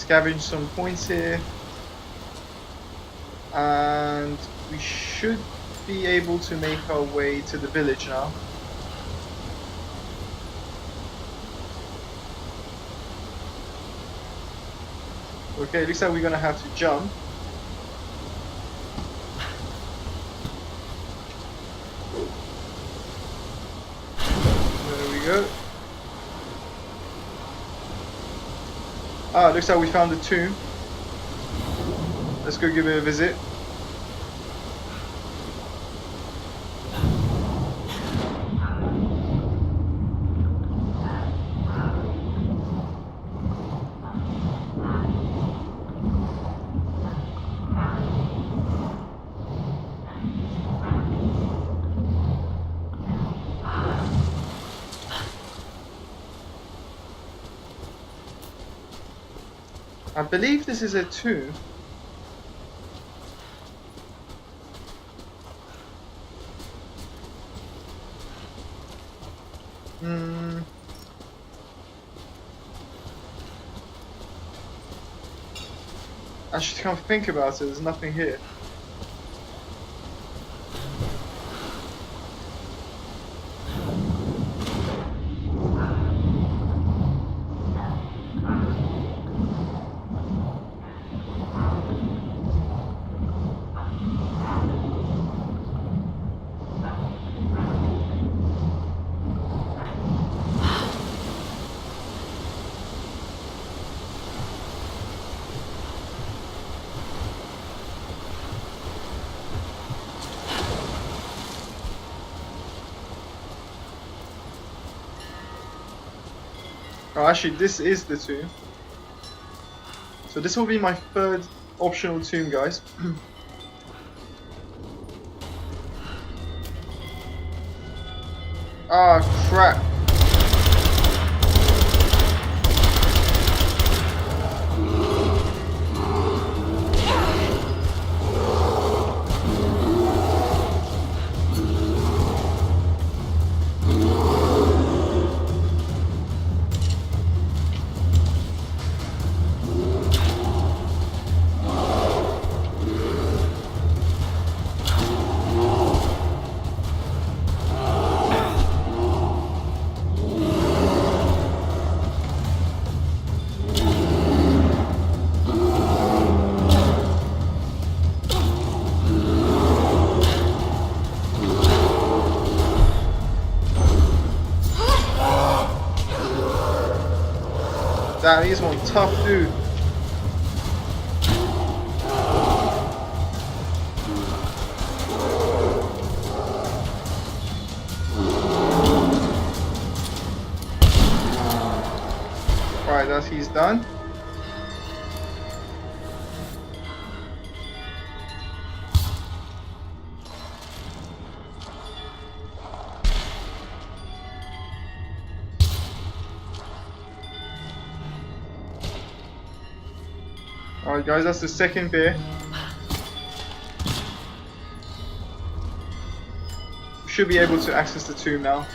scavenge some points here. And we should be able to make our way to the village now. Okay, looks like we're gonna have to jump. There we go. Ah, looks like we found the tomb. Let's go give it a visit. I believe this is a tomb. I should come think about it, there's nothing here. Oh, actually, this is the tomb. So this will be my third optional tomb, guys. Ah, crap. Damn, he's one tough dude. Right, that's he's done. Alright guys, that's the second beer. We should be able to access the tomb now.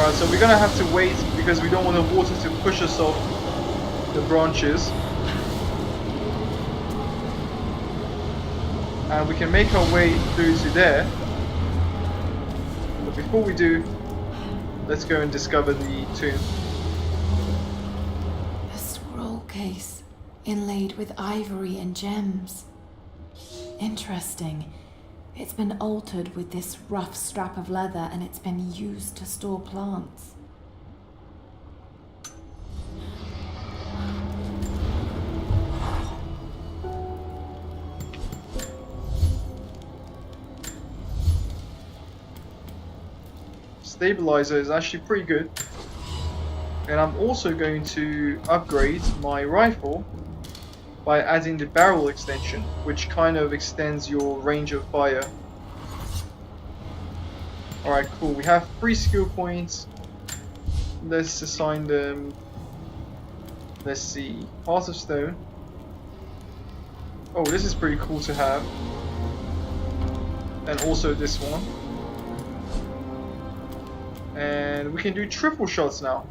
Alright, so we're gonna have to wait because we don't want the water to push us off the branches. And we can make our way through to there. But before we do, let's go and discover the tomb. A scroll case inlaid with ivory and gems. Interesting. It's been altered with this rough strap of leather and it's been used to store plants. Stabilizer is actually pretty good. And I'm also going to upgrade my rifle by adding the barrel extension, which kind of extends your range of fire. Alright, cool. We have 3 skill points. Let's assign them. Let's see. Heart of Stone. Oh, this is pretty cool to have. And also this one. And we can do triple shots now.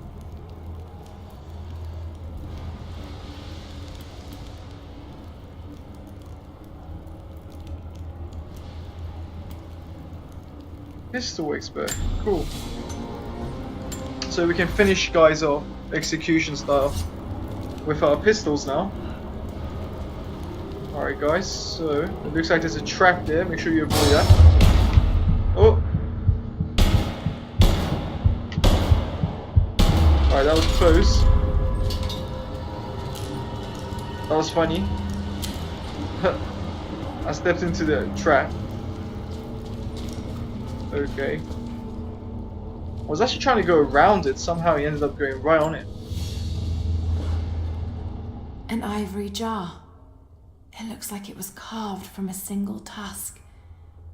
Pistol expert, cool. So we can finish guys off execution style with our pistols now. Alright guys, so it looks like there's a trap there, make sure you avoid that. Oh! Alright, that was close. That was funny. I stepped into the trap. Okay. I was actually trying to go around it, somehow he ended up going right on it. An ivory jar. It looks like it was carved from a single tusk.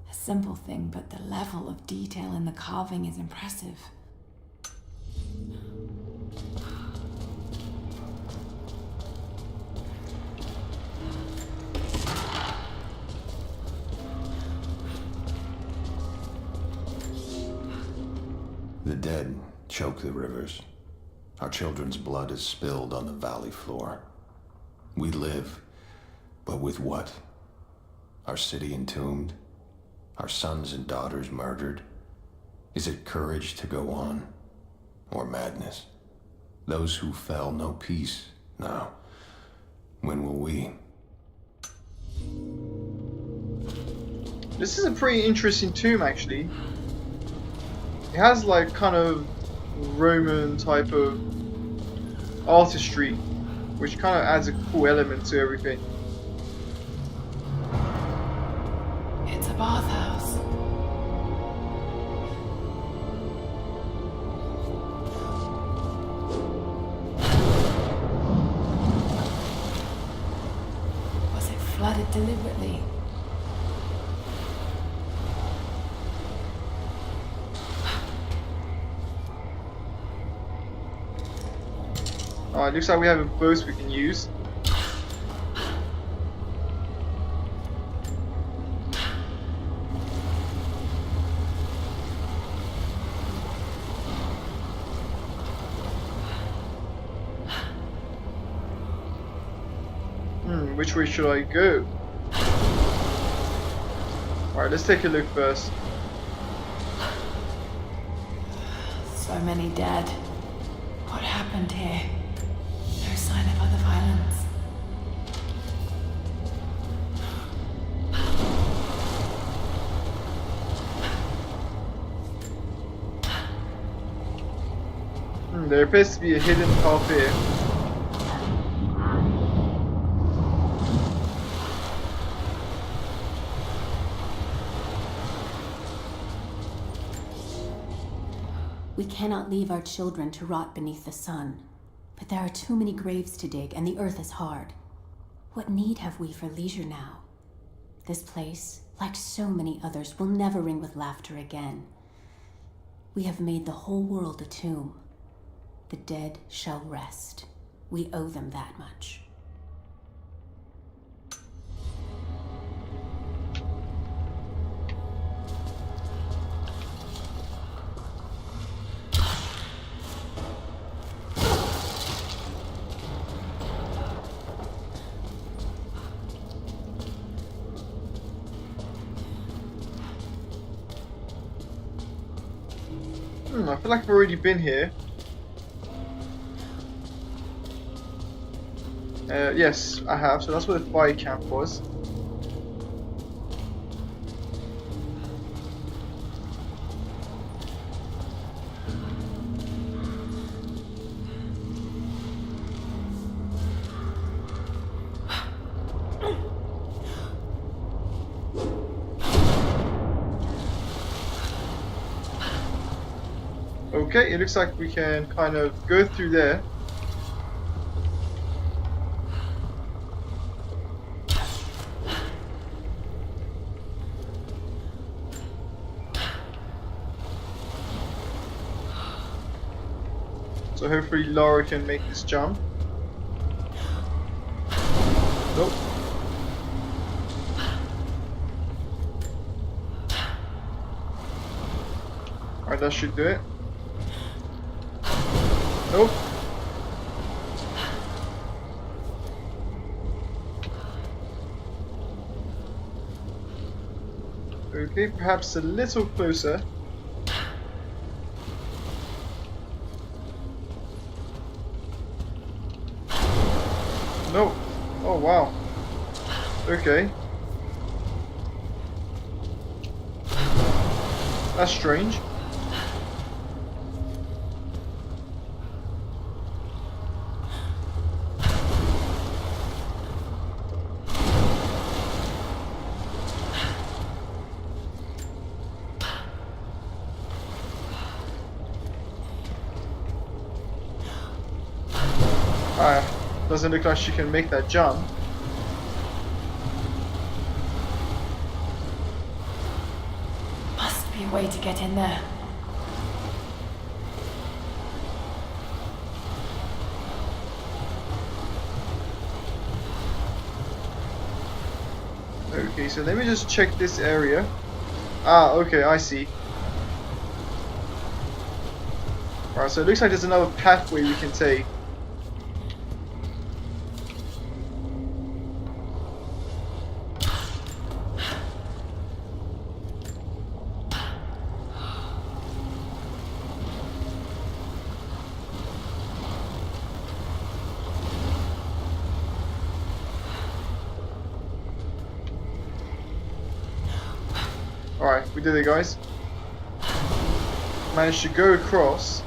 A simple thing, but the level of detail in the carving is impressive. The dead choke the rivers. Our children's blood is spilled on the valley floor. We live, but with what? Our city entombed? Our sons and daughters murdered? Is it courage to go on? Or madness? Those who fell know peace now. When will we? This is a pretty interesting tomb actually. It has like kind of Roman type of artistry, which kind of adds a cool element to everything. It's a bathhouse. Was it flooded deliberately? Alright, looks like we have a boat we can use. Which way should I go? Alright, let's take a look first. So many dead. What happened here? No sign of other violence. There appears to be a hidden path here. We cannot leave our children to rot beneath the sun. But there are too many graves to dig, and the earth is hard. What need have we for leisure now? This place, like so many others, will never ring with laughter again. We have made the whole world a tomb. The dead shall rest. We owe them that much. I feel like I've already been here. Yes, I have. So that's where the fire camp was. Okay, it looks like we can kind of go through there. So hopefully Lara can make this jump. Nope. Alright, that should do it. Nope. Okay, perhaps a little closer. No. Oh, wow. Okay. That's strange. Doesn't look like she can make that jump. Must be a way to get in there. Okay, so let me just check this area. Ah, okay, I see. Alright, so it looks like there's another pathway we can take. Alright, we did it, guys. Managed to go across.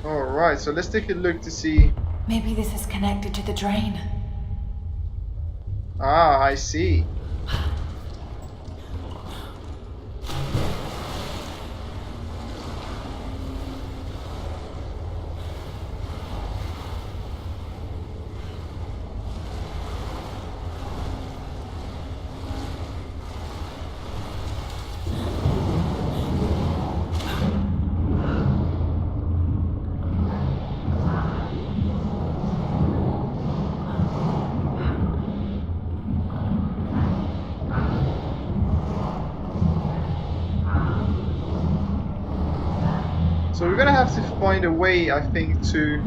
Alright, so let's take a look to see. Maybe this is connected to the drain. Ah, I see. So we're gonna have to find a way, I think, to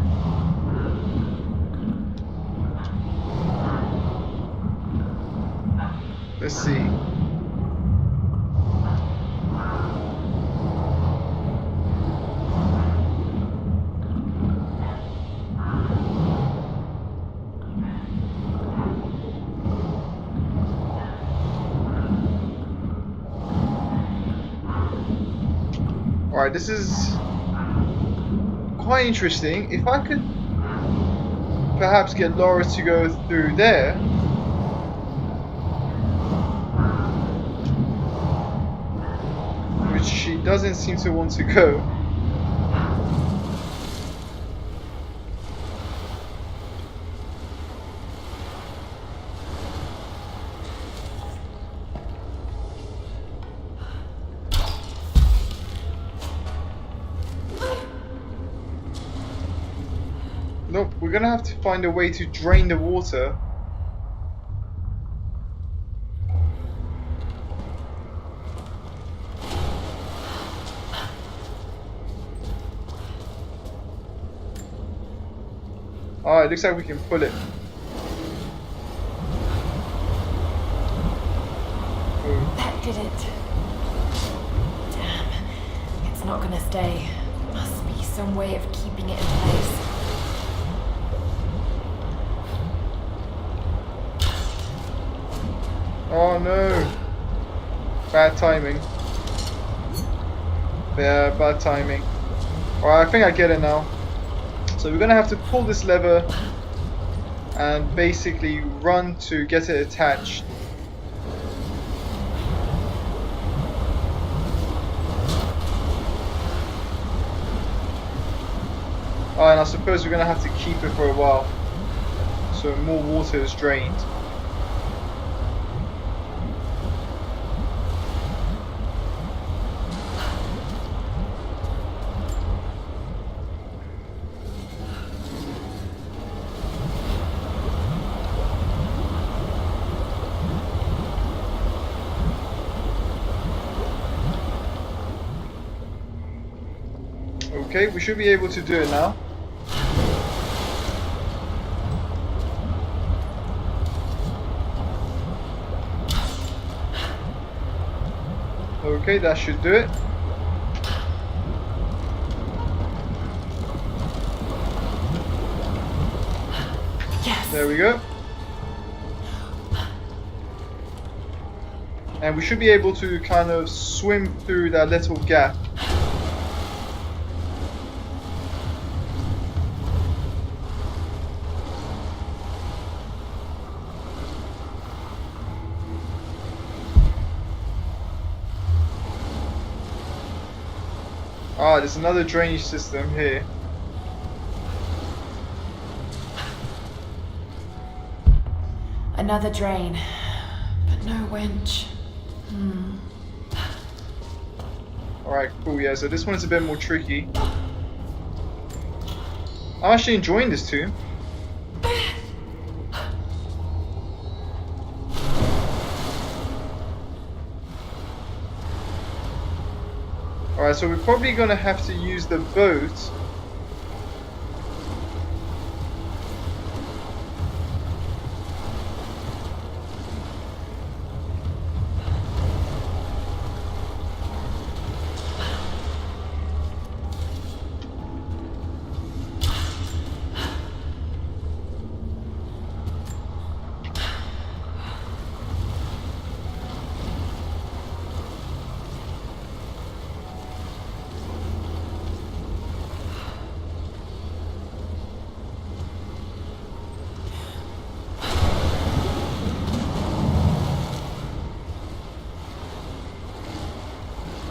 let's see. Alright, this is quite interesting. If I could perhaps get Lara to go through there. Which she doesn't seem to want to go. Nope, we're gonna have to find a way to drain the water. Oh, it looks like we can pull it. Oh. That did it. Damn. It's not gonna stay. Must be some way of keeping it in place. Oh no. Bad timing. Yeah, bad timing. Alright, I think I get it now. So we're gonna have to pull this lever and basically run to get it attached. Oh, and I suppose we're gonna have to keep it for a while, so more water is drained. Okay, we should be able to do it now. Okay, that should do it. Yes. There we go. And we should be able to kind of swim through that little gap. Ah, there's another drainage system here. Another drain, but no winch. Alright, cool, yeah, so this one is a bit more tricky. I'm actually enjoying this too. Alright, so we're probably gonna have to use the boat.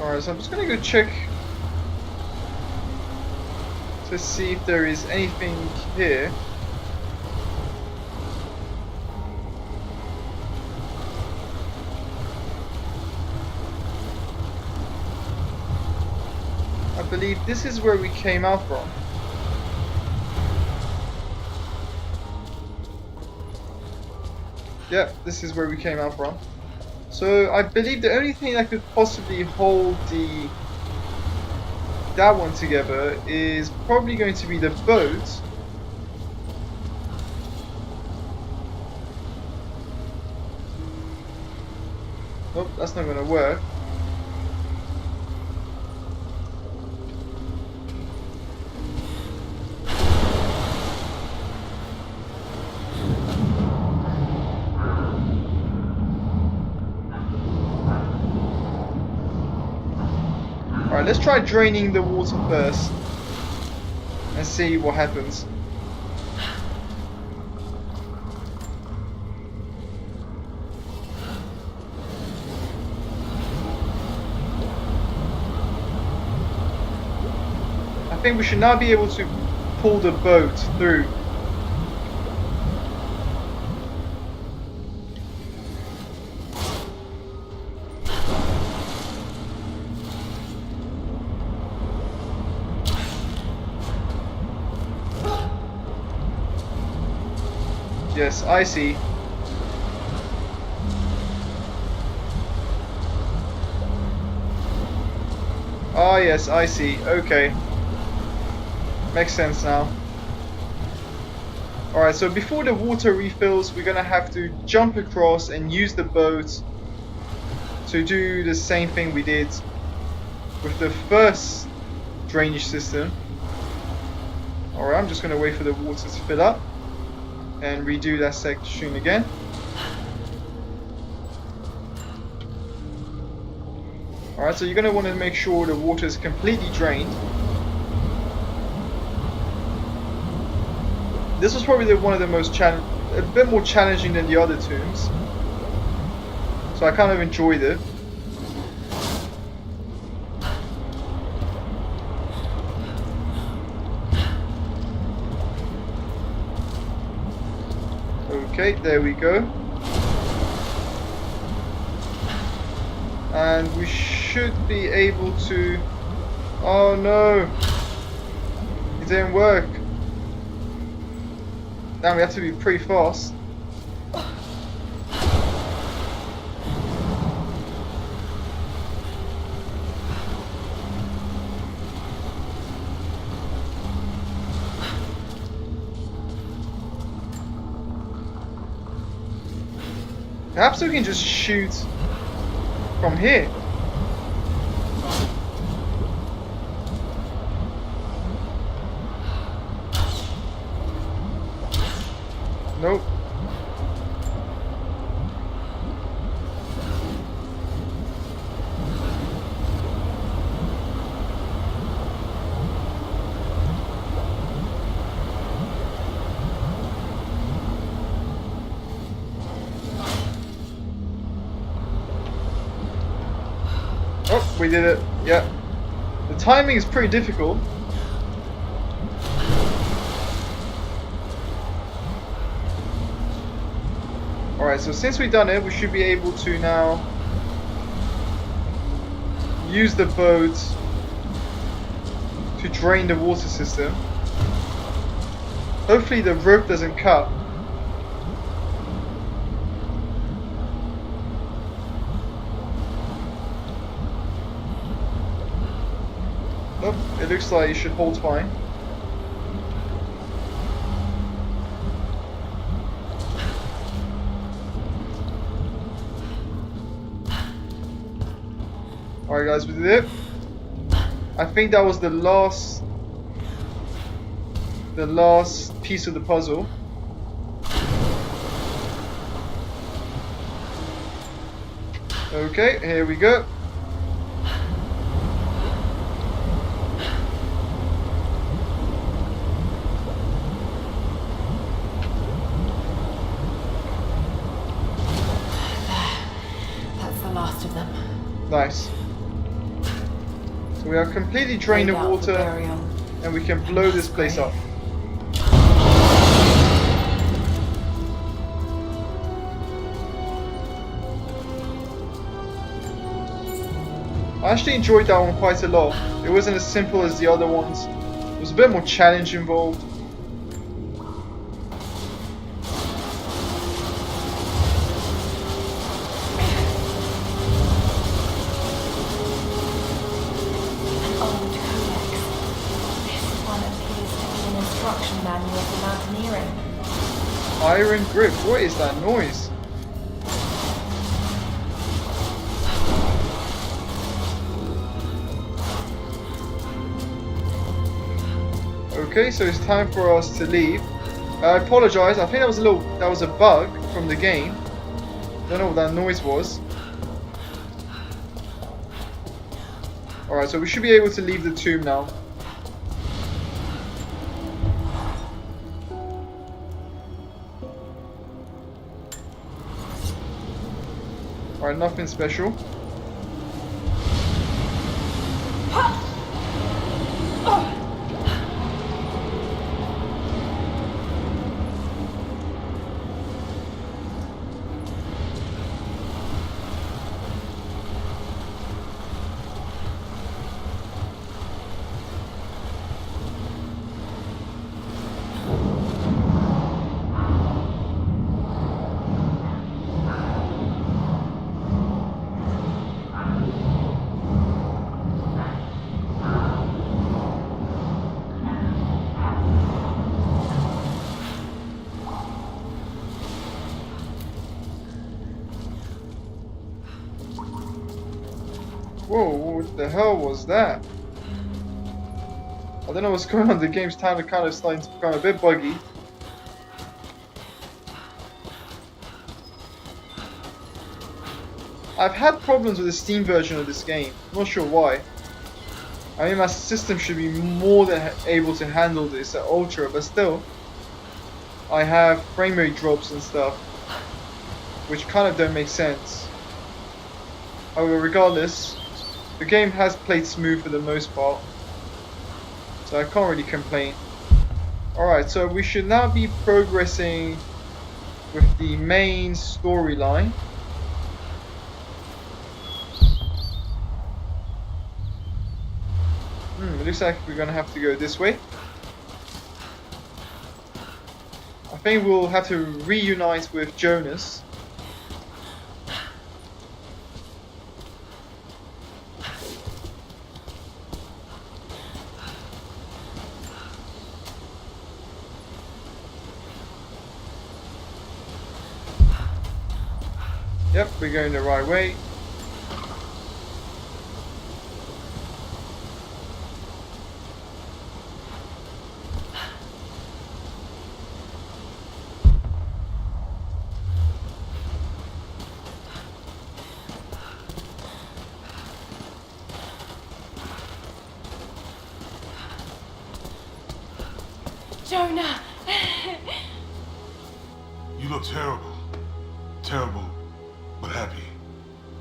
Alright, so I'm just gonna go check to see if there is anything here. I believe this is where we came out from. Yep, this is where we came out from. So I believe the only thing that could possibly hold that one together is probably going to be the boat. Nope, that's not going to work. Alright, let's try draining the water first and see what happens. I think we should now be able to pull the boat through. Yes, I see. Ah, yes, I see. Okay. Makes sense now. Alright, so before the water refills, we're gonna have to jump across and use the boat to do the same thing we did with the first drainage system. Alright, I'm just gonna wait for the water to fill up and redo that section again. Alright, so you're gonna want to make sure the water is completely drained. This was probably one of the most a bit more challenging than the other tombs, so I kind of enjoyed it. Okay, there we go. And we should be able to... Oh no! It didn't work. Now we have to be pretty fast. Perhaps we can just shoot from here. Nope. Oh, we did it. Yeah. The timing is pretty difficult. Alright, so since we've done it, we should be able to now use the boat to drain the water system. Hopefully the rope doesn't cut. Nope, it looks like it should hold fine. Alright guys, we did it. I think that was the last piece of the puzzle. Okay, here we go. That's the last of them. Nice. So we have completely drained the water and we can blow this place up. I actually enjoyed that one quite a lot. It wasn't as simple as the other ones. There was a bit more challenge involved. Manual for mountaineering. Iron grip, what is that noise? Okay, so it's time for us to leave. I apologize, I think that was a bug from the game. Don't know what that noise was. Alright, so we should be able to leave the tomb now. Alright, nothing special. Whoa, what the hell was that? I don't know what's going on. The game's kind of starting to become a bit buggy. I've had problems with the Steam version of this game. Not sure why. I mean, my system should be more than able to handle this at Ultra, but still, I have frame rate drops and stuff, which kind of don't make sense. However, regardless, the game has played smooth for the most part, so I can't really complain. Alright, so we should now be progressing with the main storyline. It looks like we're gonna have to go this way. I think we'll have to reunite with Jonas. Yep, we're going the right way. Jonah! You look terrible. Terrible, but happy.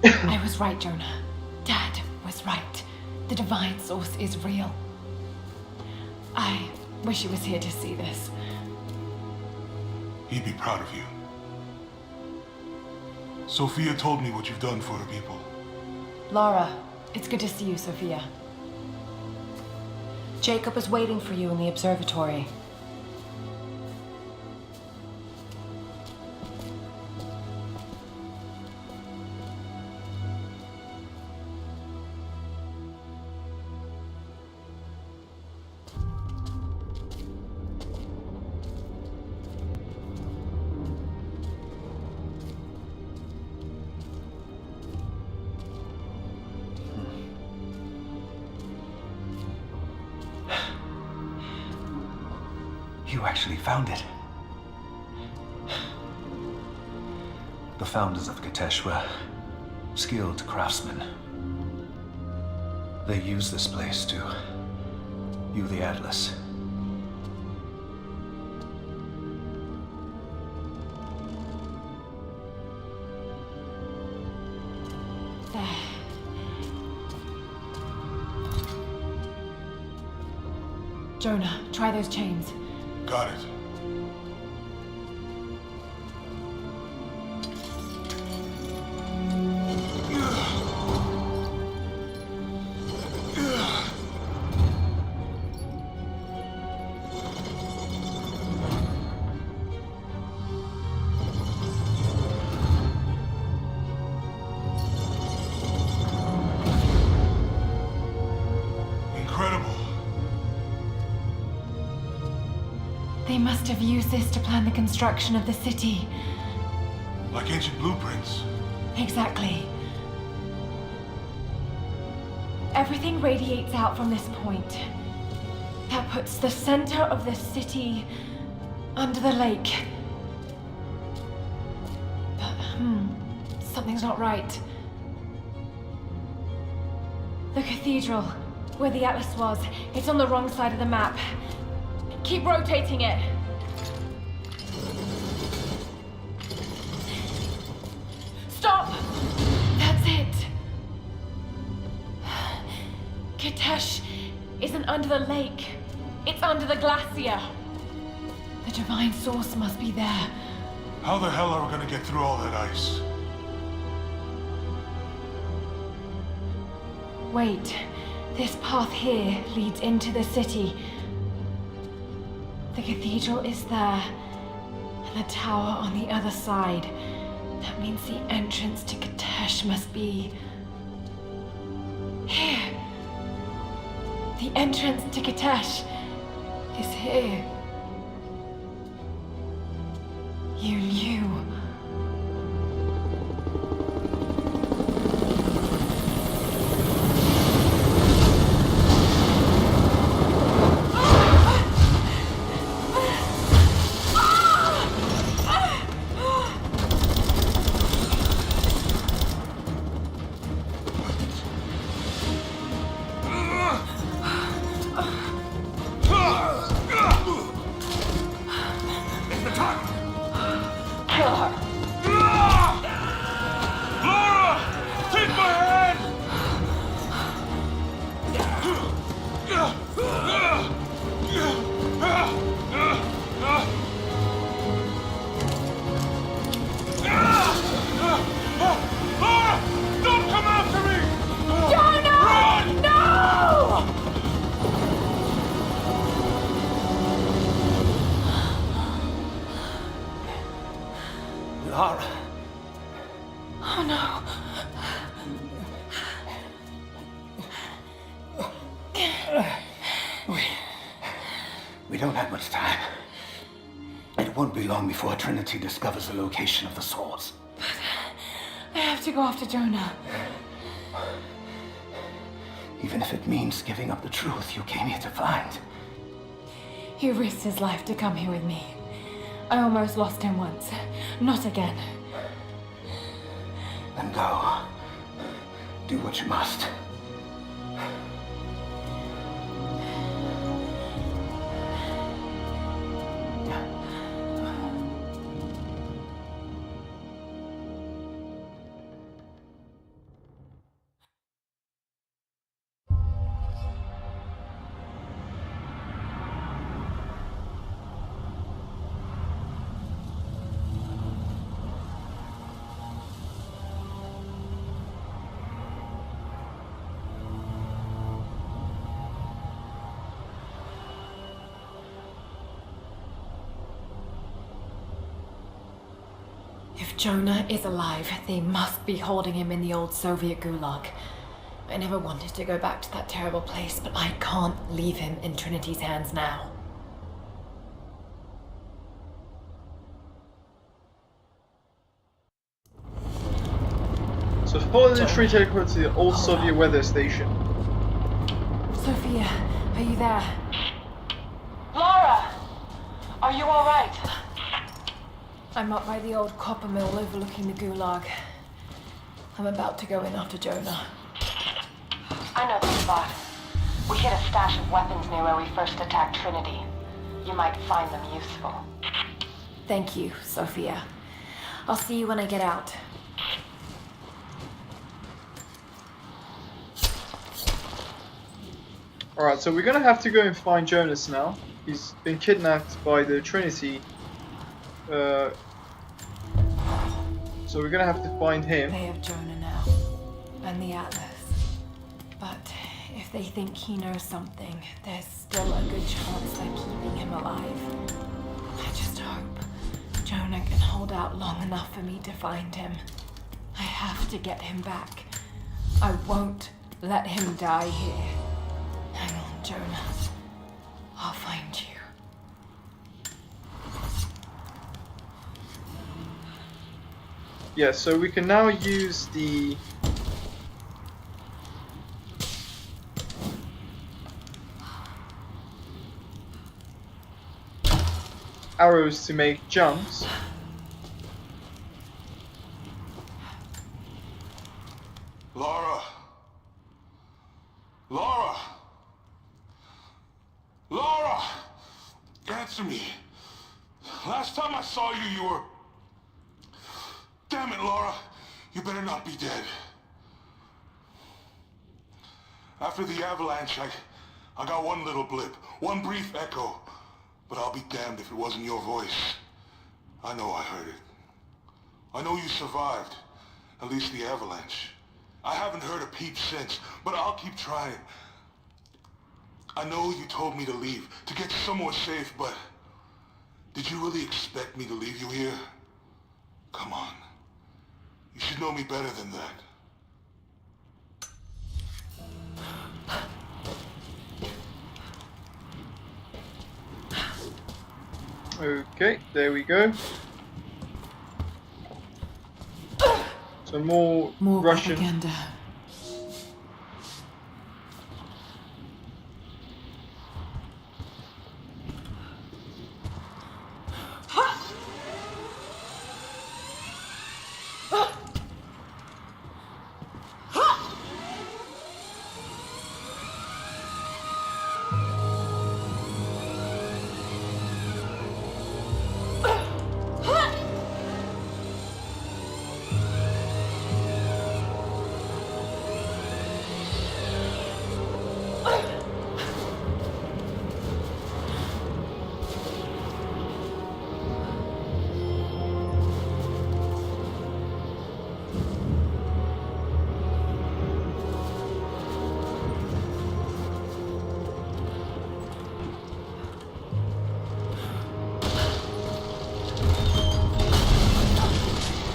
I was right, Jonah. Dad was right. The divine source is real. I wish he was here to see this. He'd be proud of you. Sophia told me what you've done for her people. Lara, it's good to see you, Sophia. Jacob is waiting for you in the observatory. You actually found it. The founders of Kitezh were skilled craftsmen. They used this place to hew the Atlas. There. Jonah, try those chains. Got it. Incredible. They must have used this to plan the construction of the city. Like ancient blueprints. Exactly. Everything radiates out from this point. That puts the center of the city under the lake. But, something's not right. The cathedral, where the Atlas was, it's on the wrong side of the map. Keep rotating it. Stop! That's it. Kitezh isn't under the lake. It's under the glacier. The divine source must be there. How the hell are we gonna get through all that ice? Wait. This path here leads into the city. The cathedral is there, and the tower on the other side. That means the entrance to Kitezh must be here. The entrance to Kitezh is here. You knew. kill her. Lara! Take my hand! Lara! Don't come after me! Jonah! Run! No! Lara. Oh no. We don't have much time. It won't be long before Trinity discovers the location of the swords. I have to go after Jonah. Even if it means giving up the truth you came here to find. He risked his life to come here with me. I almost lost him once. Not again. Then go. Do what you must. If Jonah is alive, they must be holding him in the old Soviet gulag. I never wanted to go back to that terrible place, but I can't leave him in Trinity's hands now. So follow the tree teleport to the old Soviet weather station. Sophia, are you there? Lara! Are you alright? I'm up by the old copper mill overlooking the gulag. I'm about to go in after Jonah. I know the spot. We hid a stash of weapons near where we first attacked Trinity. You might find them useful. Thank you, Sophia. I'll see you when I get out. Alright, so we're gonna have to go and find Jonas now. He's been kidnapped by the Trinity. So we're gonna have to find him. They have Jonah now, and the Atlas. But if they think he knows something, there's still a good chance they're keeping him alive. I just hope Jonah can hold out long enough for me to find him. I have to get him back. I won't let him die here. Hang on, Jonah. I'll find you. Yeah, so we can now use the arrows to make jumps. Lara! Lara! Lara! Answer me. Last time I saw you, you were... Damn it, Lara. You better not be dead. After the avalanche, I got one little blip, one brief echo. But I'll be damned if it wasn't your voice. I know I heard it. I know you survived. At least the avalanche. I haven't heard a peep since, but I'll keep trying. I know you told me to leave, to get somewhere safe, but... Did you really expect me to leave you here? Come on. You should know me better than that. Okay, there we go. So more Russian. Propaganda.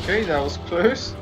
Okay, that was close.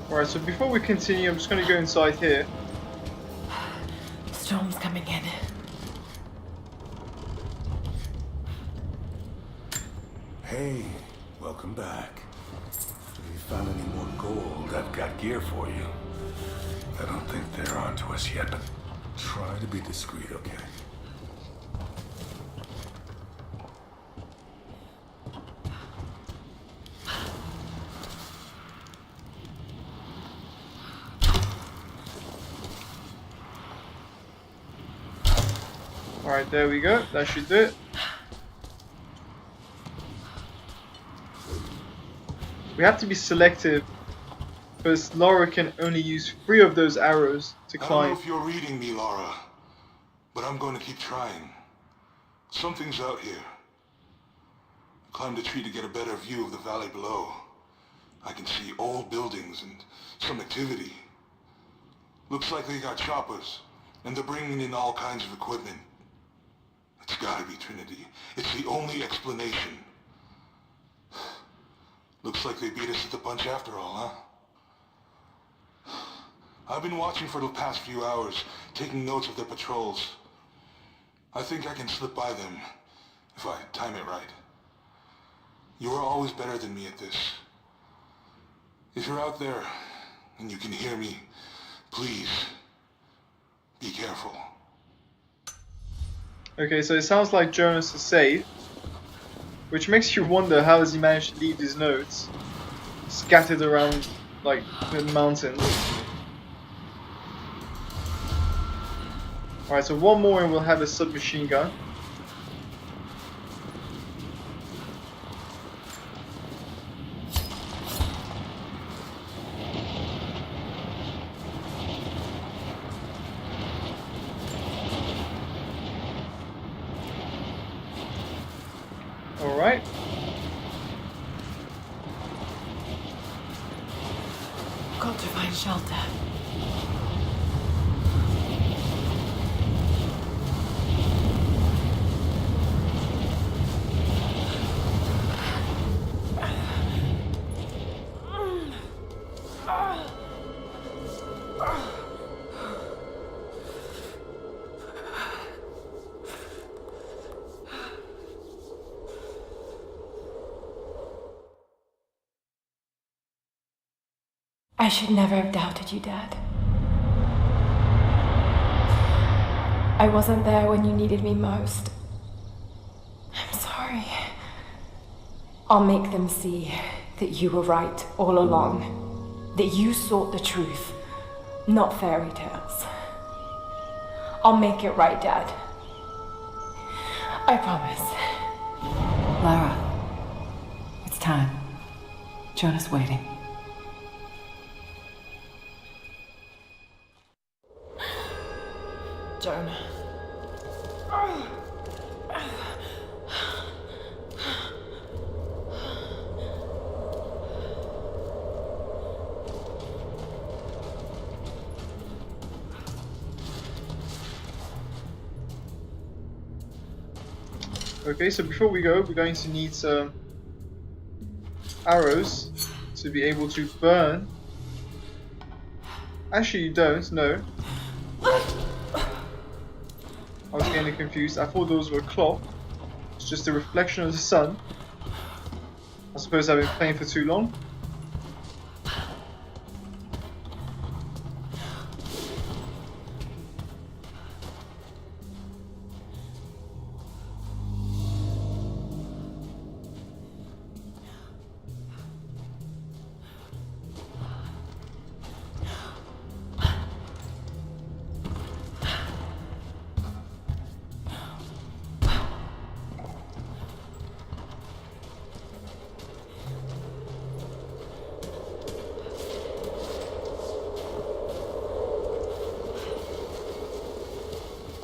Alright, so before we continue, I'm just going to go inside here. Storm's coming in. Hey, welcome back. Have you found any more gold? I've got gear for you. I don't think they're onto us yet, but try to be discreet, okay? Alright, there we go. That should do it. We have to be selective, because Lara can only use 3 of those arrows to I don't climb. know if you're reading me, Lara, but I'm going to keep trying. Something's out here. I climbed a tree to get a better view of the valley below. I can see old buildings and some activity. Looks like they got choppers, and they're bringing in all kinds of equipment. It's gotta be Trinity. It's the only explanation. Looks like they beat us at the punch after all, huh? I've been watching for the past few hours, taking notes of their patrols. I think I can slip by them, if I time it right. You are always better than me at this. If you're out there, and you can hear me, please, be careful. Okay, so it sounds like Jonas is safe, which makes you wonder how has he managed to leave these notes scattered around like the mountains. Alright, so one more and we'll have a submachine gun. Alright. Got to find shelter. I should never have doubted you, Dad. I wasn't there when you needed me most. I'm sorry. I'll make them see that you were right all along. That you sought the truth, not fairy tales. I'll make it right, Dad. I promise. Lara, it's time. Jonah's waiting. Jonah. Okay, so before we go, we're going to need some arrows to be able to burn. Actually, you don't, no. I was getting confused. I thought those were cloth. It's just a reflection of the sun. I suppose I've been playing for too long.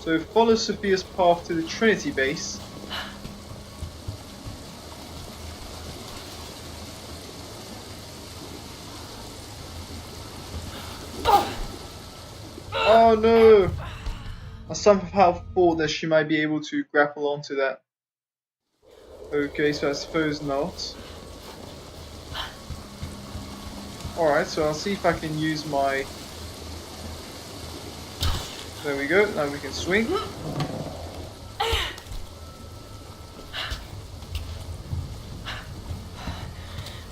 So follow Sophia's path to the Trinity base. Oh no! I somehow thought that she might be able to grapple onto that. Okay, so I suppose not. Alright, so I'll see if I can use my... There we go, now we can swing.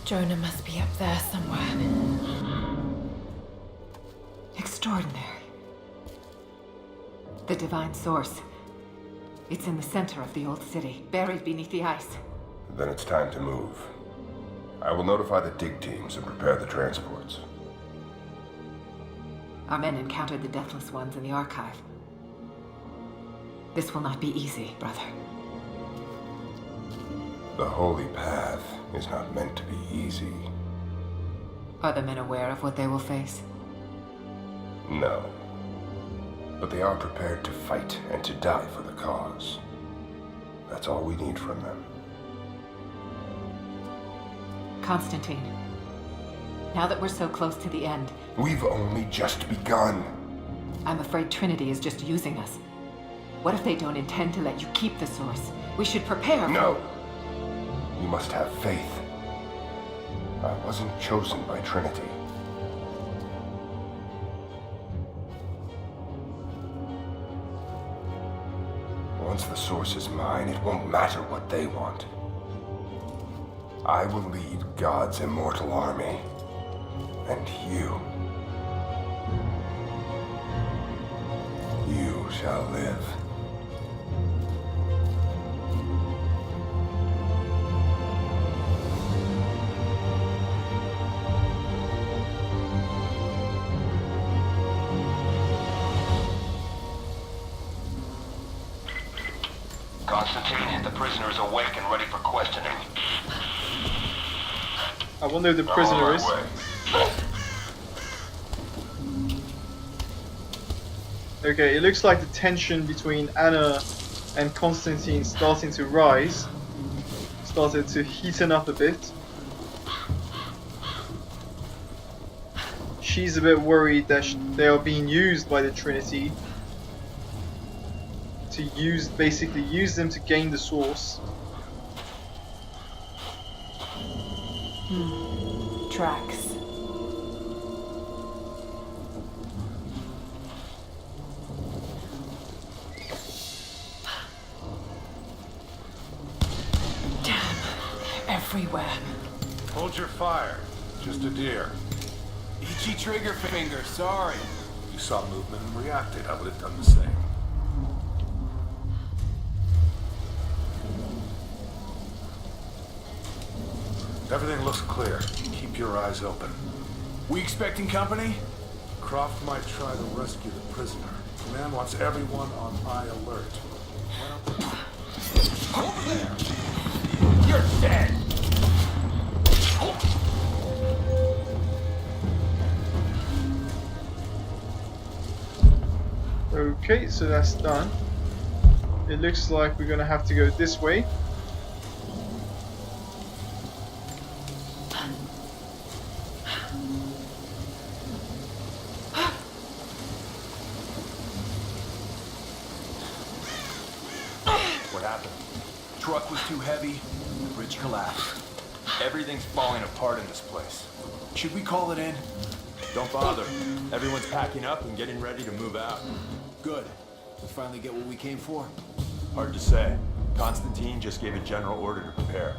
Jonah must be up there somewhere. Extraordinary. The divine source. It's in the center of the old city, buried beneath the ice. Then it's time to move. I will notify the dig teams and prepare the transports. Our men encountered the Deathless Ones in the archive. This will not be easy, brother. The holy path is not meant to be easy. Are the men aware of what they will face? No. But they are prepared to fight and to die for the cause. That's all we need from them. Constantine, now that we're so close to the end... We've only just begun. I'm afraid Trinity is just using us. What if they don't intend to let you keep the source? We should prepare for... No! You must have faith. I wasn't chosen by Trinity. Once the source is mine, it won't matter what they want. I will lead God's immortal army. And you shall live. Constantine, the prisoner is awake and ready for questioning. I wonder who the prisoner is. Okay, it looks like the tension between Anna and Constantine starting to rise. Started to heaten up a bit. She's a bit worried that they are being used by the Trinity to basically use them to gain the source. Tracks. Damn, they're everywhere. Hold your fire. Just a deer. Itchy trigger finger, sorry. You saw movement and reacted. I would have done the same. Everything looks clear. Keep your eyes open. We expecting company? Croft might try to rescue the prisoner. The man wants everyone on high alert. Over there! You're dead! Okay, so that's done. It looks like we're gonna have to go this way. What happened? Truck was too heavy, the bridge collapsed. Everything's falling apart in this place. Should we call it in? Don't bother. Everyone's packing up and getting ready to move out. Good. We finally get what we came for. Hard to say. Constantine just gave a general order to prepare.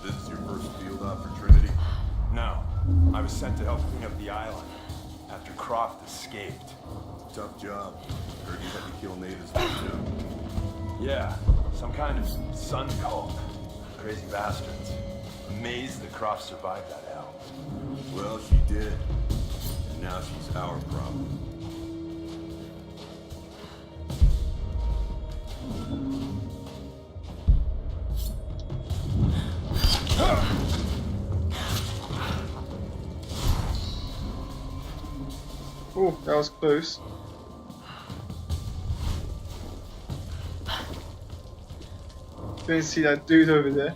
This is your first field op for Trinity? No. I was sent to help clean up the island after Croft escaped. Tough job. Heard you had to kill natives there too. Yeah, some kind of sun cult. Crazy bastards. Amazed that Croft survived that hell. Well, she did. And now she's our problem. Oh, that was close. Didn't see that dude over there.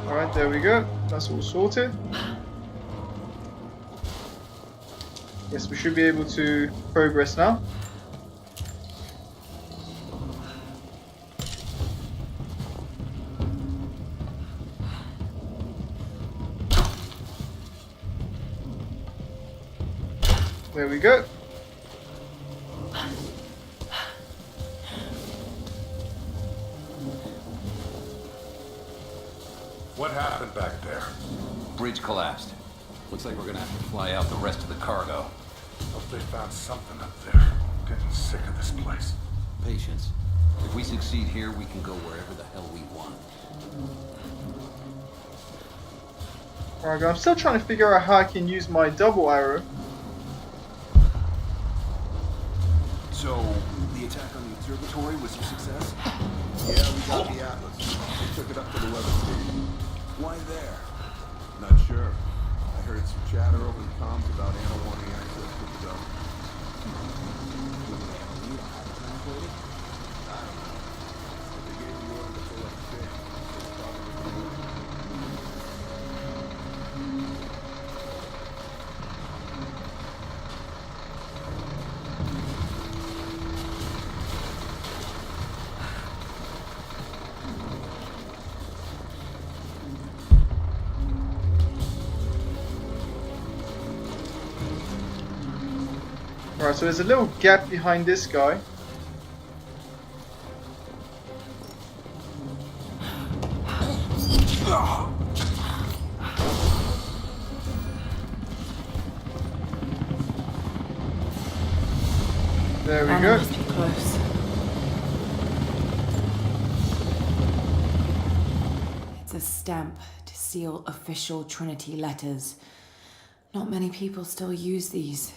Alright, there we go. That's all sorted. Yes, we should be able to progress now. There we go. What happened back there? Bridge collapsed. Looks like we're gonna have to fly out the rest of the cargo. Hope they found something up there. I'm getting sick of this place. Patience. If we succeed here, we can go wherever the hell we want. Alright, I'm still trying to figure out how I can use my double arrow. So, the attack on the observatory was a success? Yeah, we got the Atlas. They took it up to the weather station. Why there? Not sure. I heard some chatter over the comms about Anna wanting access to the zone. They gave the order to pull up the thing. It's probably Alright, so there's a little gap behind this guy. There we Anna go. must be close. It's a stamp to seal official Trinity letters. Not many people still use these.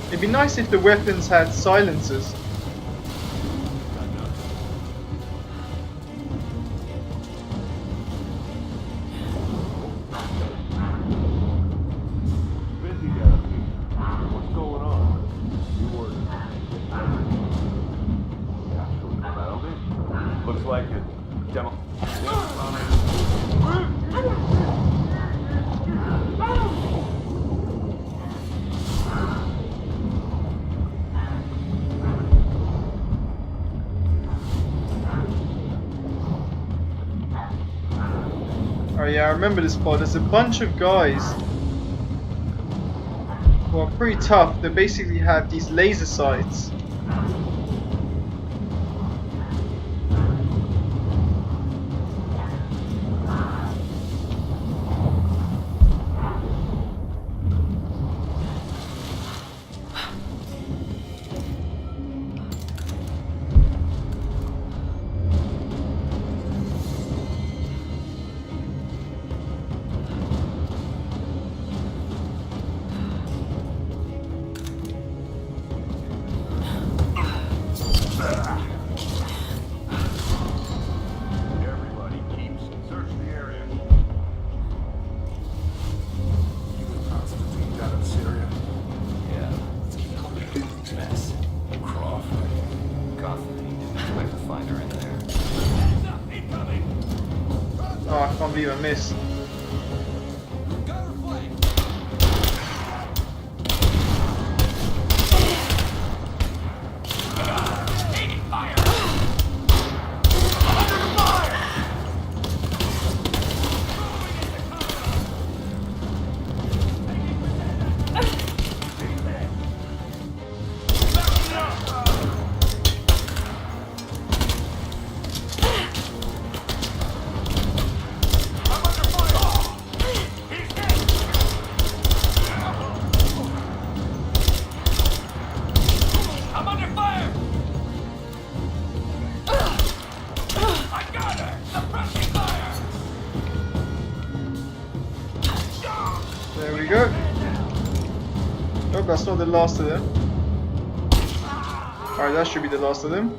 It'd be nice if the weapons had silencers. busy down here. What's going on? You ordered. You actually found it? Looks like it. Demo. Oh yeah, I remember this part. There's a bunch of guys who are pretty tough. They basically have these laser sights. Everybody keeps search the area. You and Constantine down in Syria? Yeah, let's keep clean of this mess. Croft. Constantine didn't expect to find her in there. Oh, I can't believe I missed. go. Nope, that's not the last of them. Alright, that should be the last of them.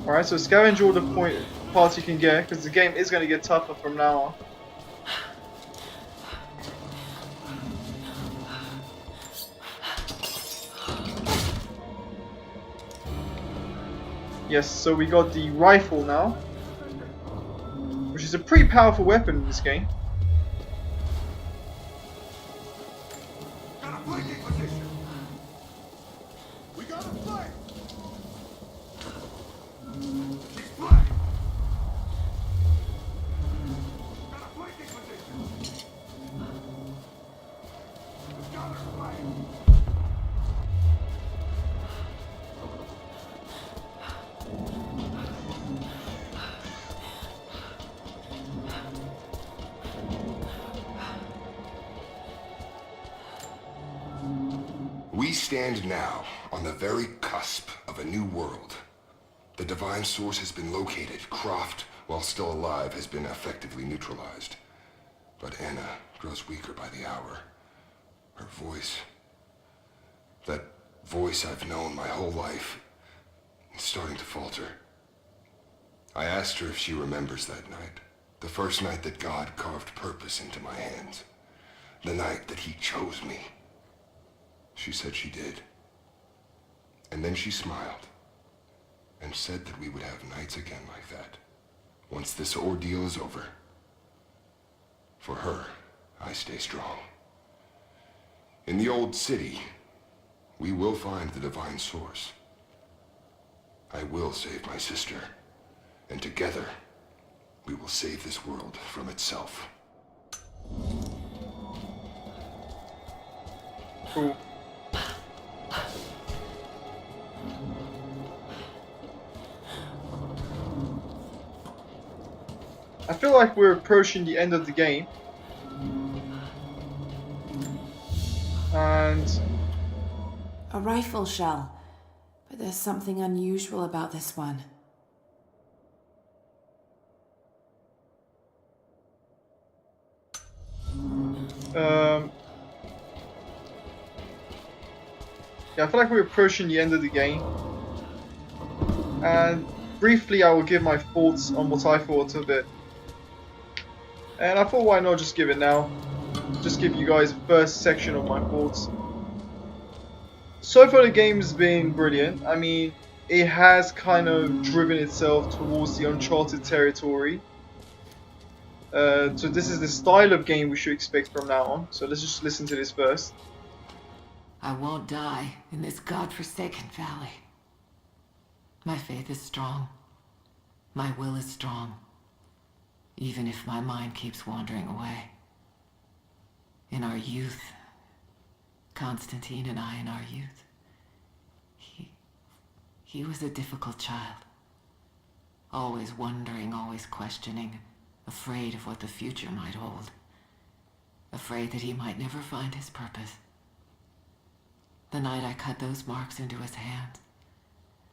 Alright, so scavenge all the parts you can get, because the game is going to get tougher from now on. Yes, so we got the rifle now, which is a pretty powerful weapon in this game. Got a flanking position. We got a flank. She's flanked. Got a flanking position. We got her flanked. We stand now on the very cusp of a new world. The divine source has been located. Croft, while still alive, has been effectively neutralized. But Anna grows weaker by the hour. Her voice, that voice I've known my whole life, is starting to falter. I asked her if she remembers that night. The first night that God carved purpose into my hands. The night that he chose me. She said she did. And then she smiled and said that we would have nights again like that, once this ordeal is over. For her, I stay strong. In the old city, we will find the divine source. I will save my sister, and together, we will save this world from itself. Cool. I feel like we're approaching the end of the game. And A rifle shell, but there's something unusual about this one. Yeah, I feel like we're approaching the end of the game. And briefly I will give my thoughts on what I thought of it. And I thought, why not just give it now? Just give you guys the first section of my thoughts. So far the game has been brilliant. I mean, it has kind of driven itself towards the Uncharted territory. So this is the style of game we should expect from now on. So let's just listen to this first. I won't die in this godforsaken valley. My faith is strong. My will is strong. Even if my mind keeps wandering away. In our youth, Constantine and I in our youth, he was a difficult child. Always wondering, always questioning, afraid of what the future might hold. Afraid that he might never find his purpose. The night I cut those marks into his hand,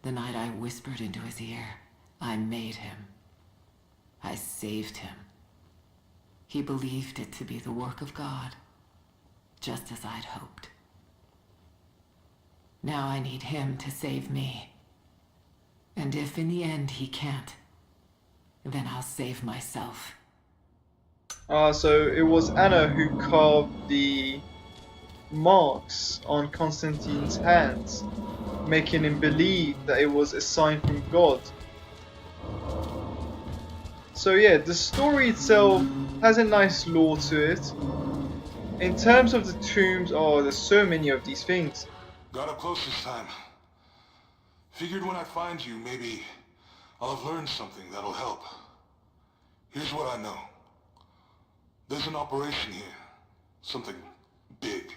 the night I whispered into his ear, I made him. I saved him. He believed it to be the work of God, just as I'd hoped. Now I need him to save me. And if in the end he can't, then I'll save myself. So it was Anna who carved the marks on Constantine's hands, making him believe that it was a sign from God. So yeah, the story itself has a nice lore to it. In terms of the tombs, oh, there's so many of these things. Got up close this time. Figured when I find you, maybe I'll have learned something that'll help. Here's what I know. There's an operation here. Something big.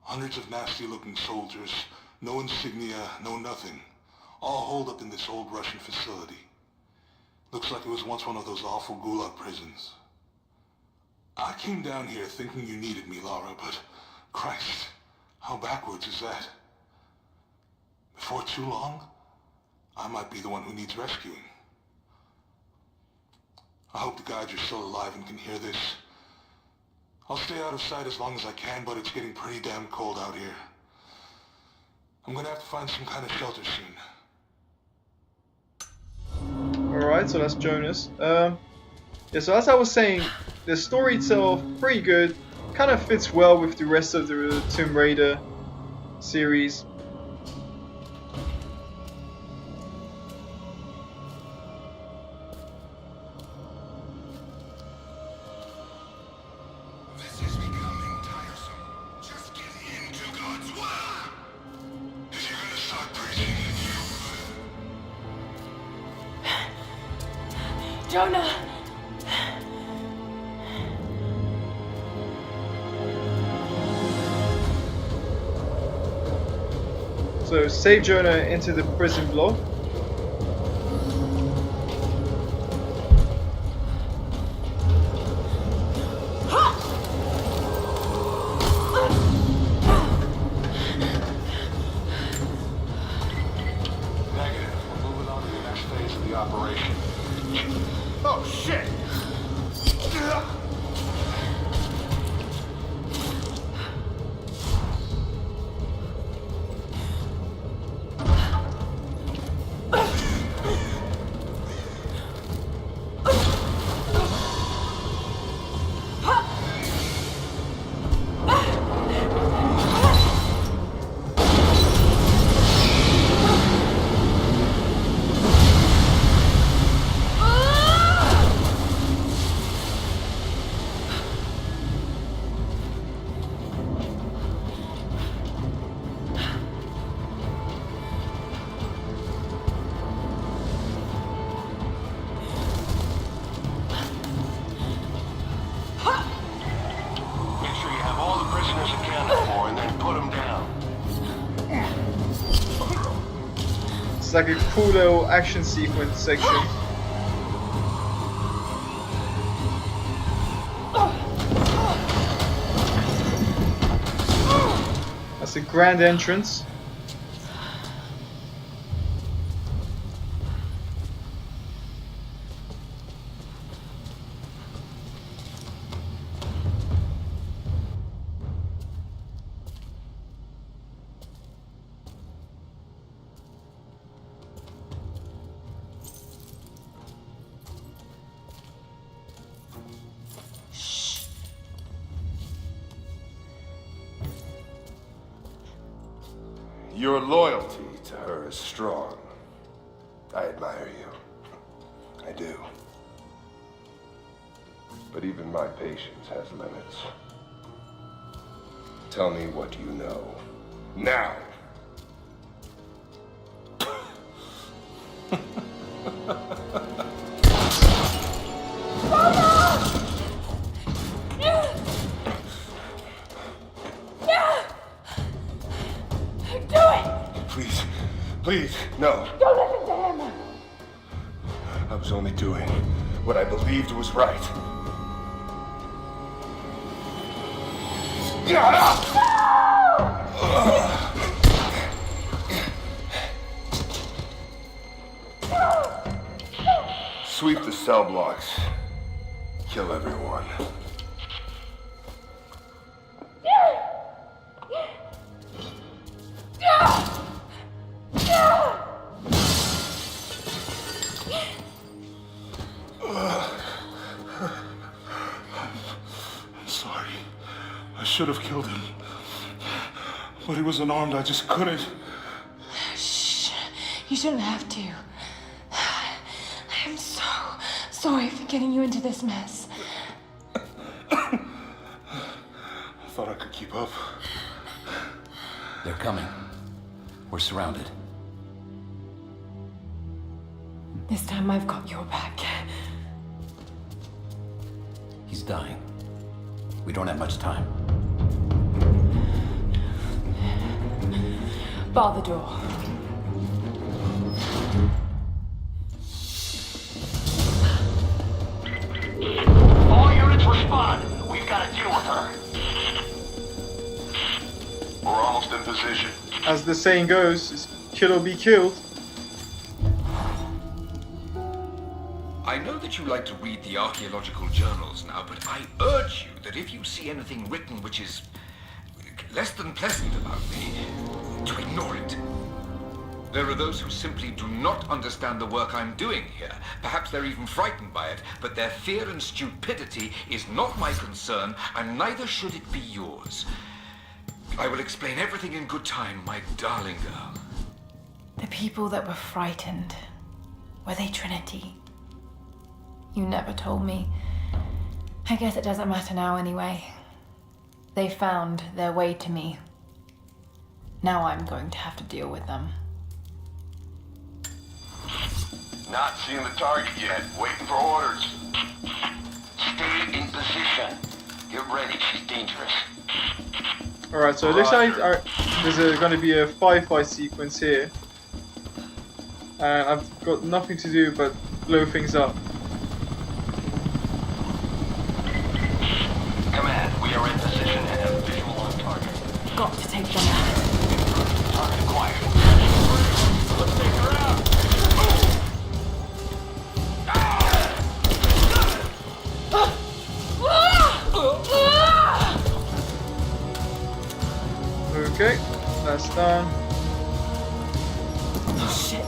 Hundreds of nasty-looking soldiers, no insignia, no nothing. All holed up in this old Russian facility. Looks like it was once one of those awful gulag prisons. I came down here thinking you needed me, Lara, but Christ, how backwards is that? Before too long, I might be the one who needs rescuing. I hope the guides are still alive and can hear this. I'll stay out of sight as long as I can, but it's getting pretty damn cold out here. I'm gonna have to find some kind of shelter soon. Alright, so that's Jonas. Yeah, so as I was saying, the story itself, pretty good. Kind of fits well with the rest of the Tomb Raider series. Jonah! So save Jonah into the prison block. Negative. We're moving on to the next phase of the operation. Oh, shit! It's like a cool little action sequence section. That's a grand entrance. Your loyalty to her is strong. I admire you. I do. But even my patience has limits. Tell me what you know. Now! Please, no. Don't listen to him! I was only doing what I believed was right. Sweep the cell blocks. Kill everyone. Sorry. I should have killed him. But he was unarmed, I just couldn't. Shh. You shouldn't have to. I'm so sorry for getting you into this mess. I thought I could keep up. They're coming. We're surrounded. This time I've got your back. He's dying. We don't have much time. Bar the door. All units respond. We've got to deal with her. We're almost in position. As the saying goes, it's kill or be killed. you like to read the archaeological journals now, but I urge you that if you see anything written which is less than pleasant about me, to ignore it. There are those who simply do not understand the work I'm doing here. Perhaps they're even frightened by it, but their fear and stupidity is not my concern, and neither should it be yours. I will explain everything in good time, my darling girl. The people that were frightened, were they Trinity? You never told me. I guess it doesn't matter now anyway. They found their way to me. Now I'm going to have to deal with them. Not seeing the target yet. Waiting for orders. Stay in position. Get ready. She's dangerous. Alright, so it looks like there's going to be a firefight sequence here. And I've got nothing to do but blow things up. Command, we are in position and have visual on target. Got to take them out. Target acquired. Let's take her out. Okay, that's done. Oh shit.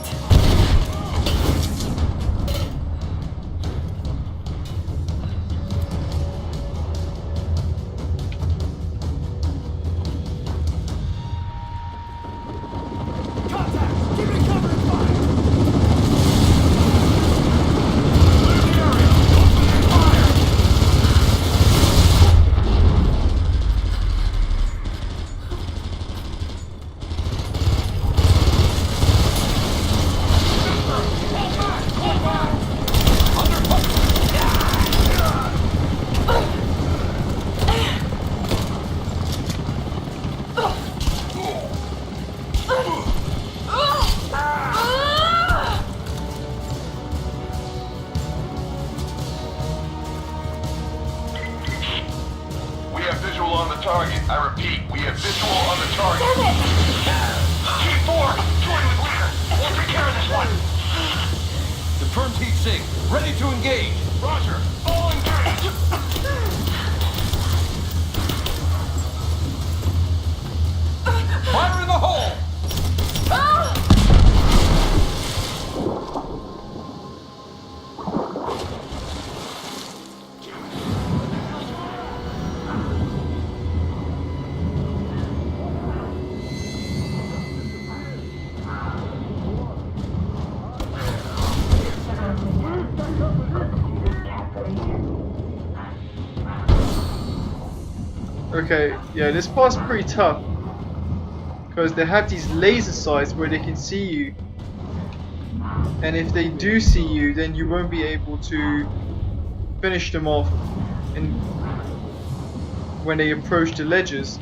Target. I repeat, we have visual on the target. Damn it! T4, join with leader. We'll take care of this one. Confirmed heat sink. Ready to engage. Roger. All engaged. Fire in the hole! Okay, yeah, this part's pretty tough because they have these laser sights where they can see you, and if they do see you, then you won't be able to finish them off and when they approach the ledges.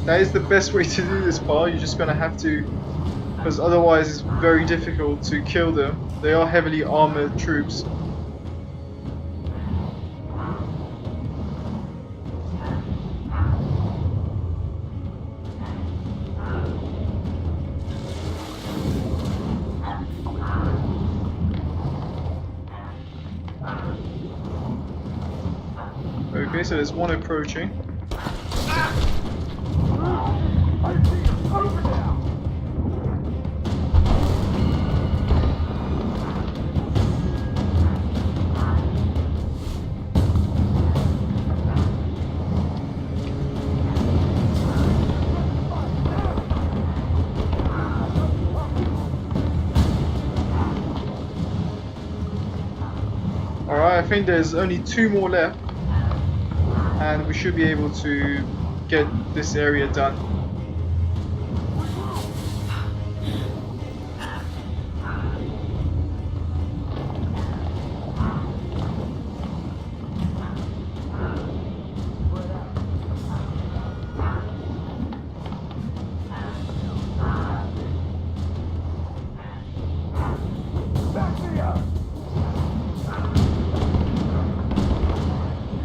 That is the best way to do this part. You're just gonna have to, because otherwise it's very difficult to kill them. They are heavily armored troops. Okay, so there's one approaching. Alright, I think there's only 2 more left. And we should be able to get this area done.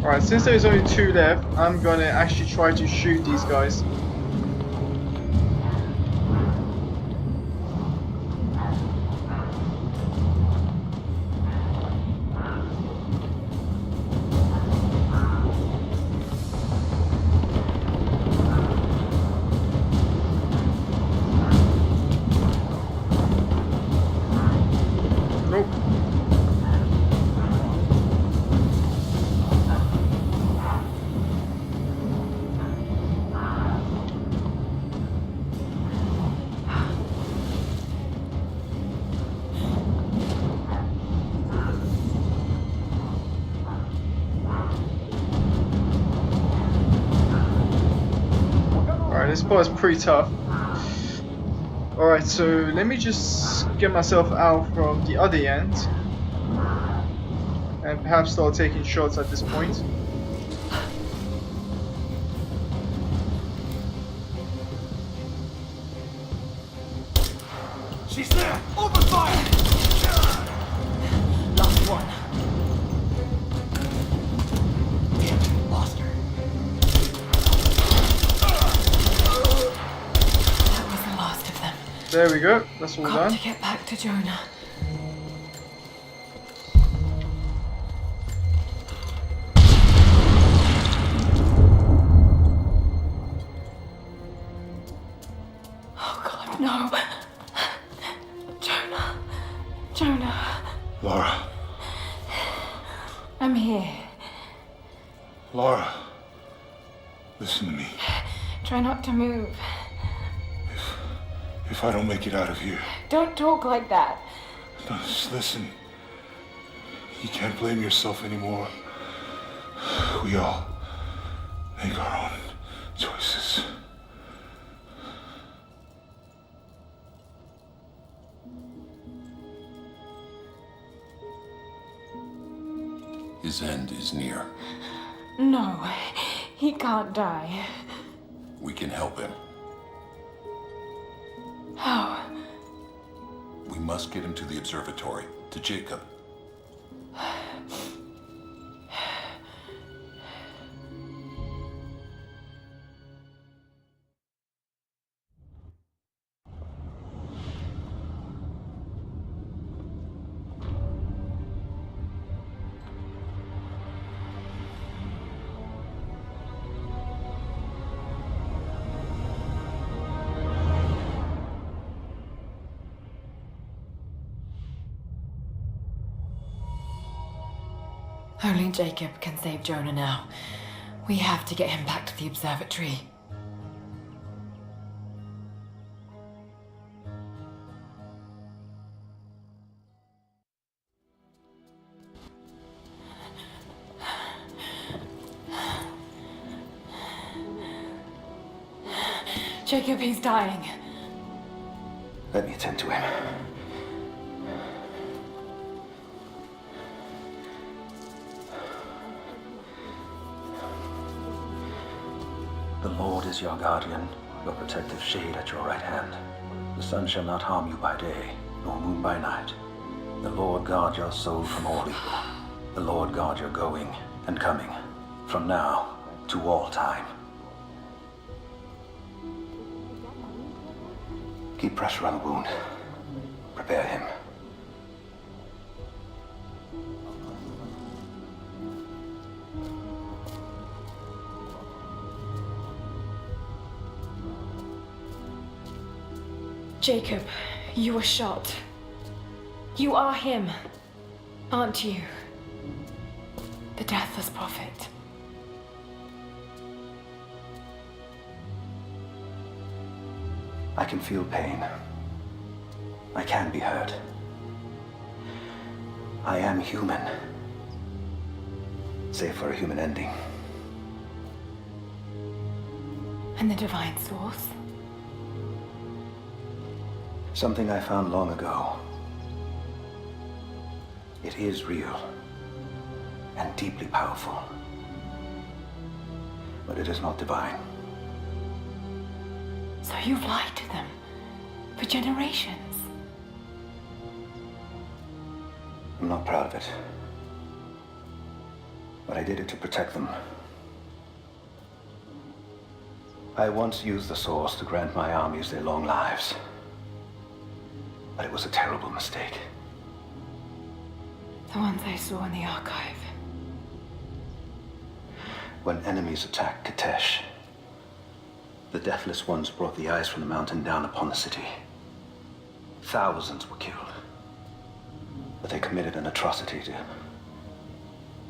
Alright, since there's only 2 left, I'm gonna actually try to shoot these guys. Nope. This part is pretty tough. Alright, so let me just get myself out from the other end and perhaps start taking shots at this point. She's there! Open fire! Last one. Lost her. That was the last of them. There we go. That's all Got done. to get back to Jonah. Oh God, no. Jonah. Lara. I'm here. Lara. Listen to me. Try not to move. If I don't make it out of here, Don't talk like that. no, just listen. You can't blame yourself anymore. We all make our own choices. His end is near. No, he can't die. We can help him. How? We must get him to the observatory, to Jacob. Only Jacob can save Jonah now. We have to get him back to the observatory. Jacob, he's dying. Let me attend to him. The Lord is your guardian, your protective shade at your right hand. The sun shall not harm you by day, nor moon by night. The Lord guard your soul from all evil. The Lord guard your going and coming, from now to all time. Keep pressure on the wound. Prepare him. Jacob, you were shot. You are him, aren't you? The Deathless Prophet. I can feel pain. I can be hurt. I am human. Save for a human ending. And the Divine Source? Something I found long ago. It is real and deeply powerful, but it is not divine. So you've lied to them for generations. I'm not proud of it, but I did it to protect them. I once used the Source to grant my armies their long lives, but it was a terrible mistake. The ones I saw in the archive. When enemies attacked Kitezh, the Deathless Ones brought the ice from the mountain down upon the city. Thousands were killed, but they committed an atrocity to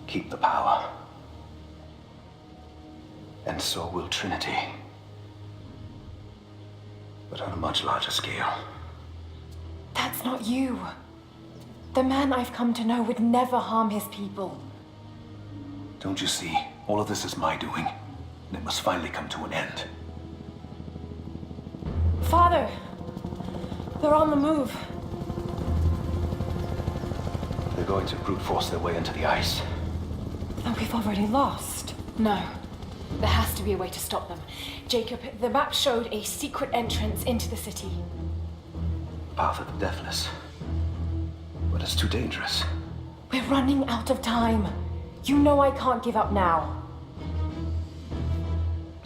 keep the power. And so will Trinity, but on a much larger scale. That's not you. The man I've come to know would never harm his people. Don't you see? All of this is my doing, and it must finally come to an end. Father! They're on the move. They're going to brute force their way into the ice. Then we've already lost. No. There has to be a way to stop them. Jacob, the map showed a secret entrance into the city. Path of the Deathless. But it's too dangerous. We're running out of time. You know I can't give up now.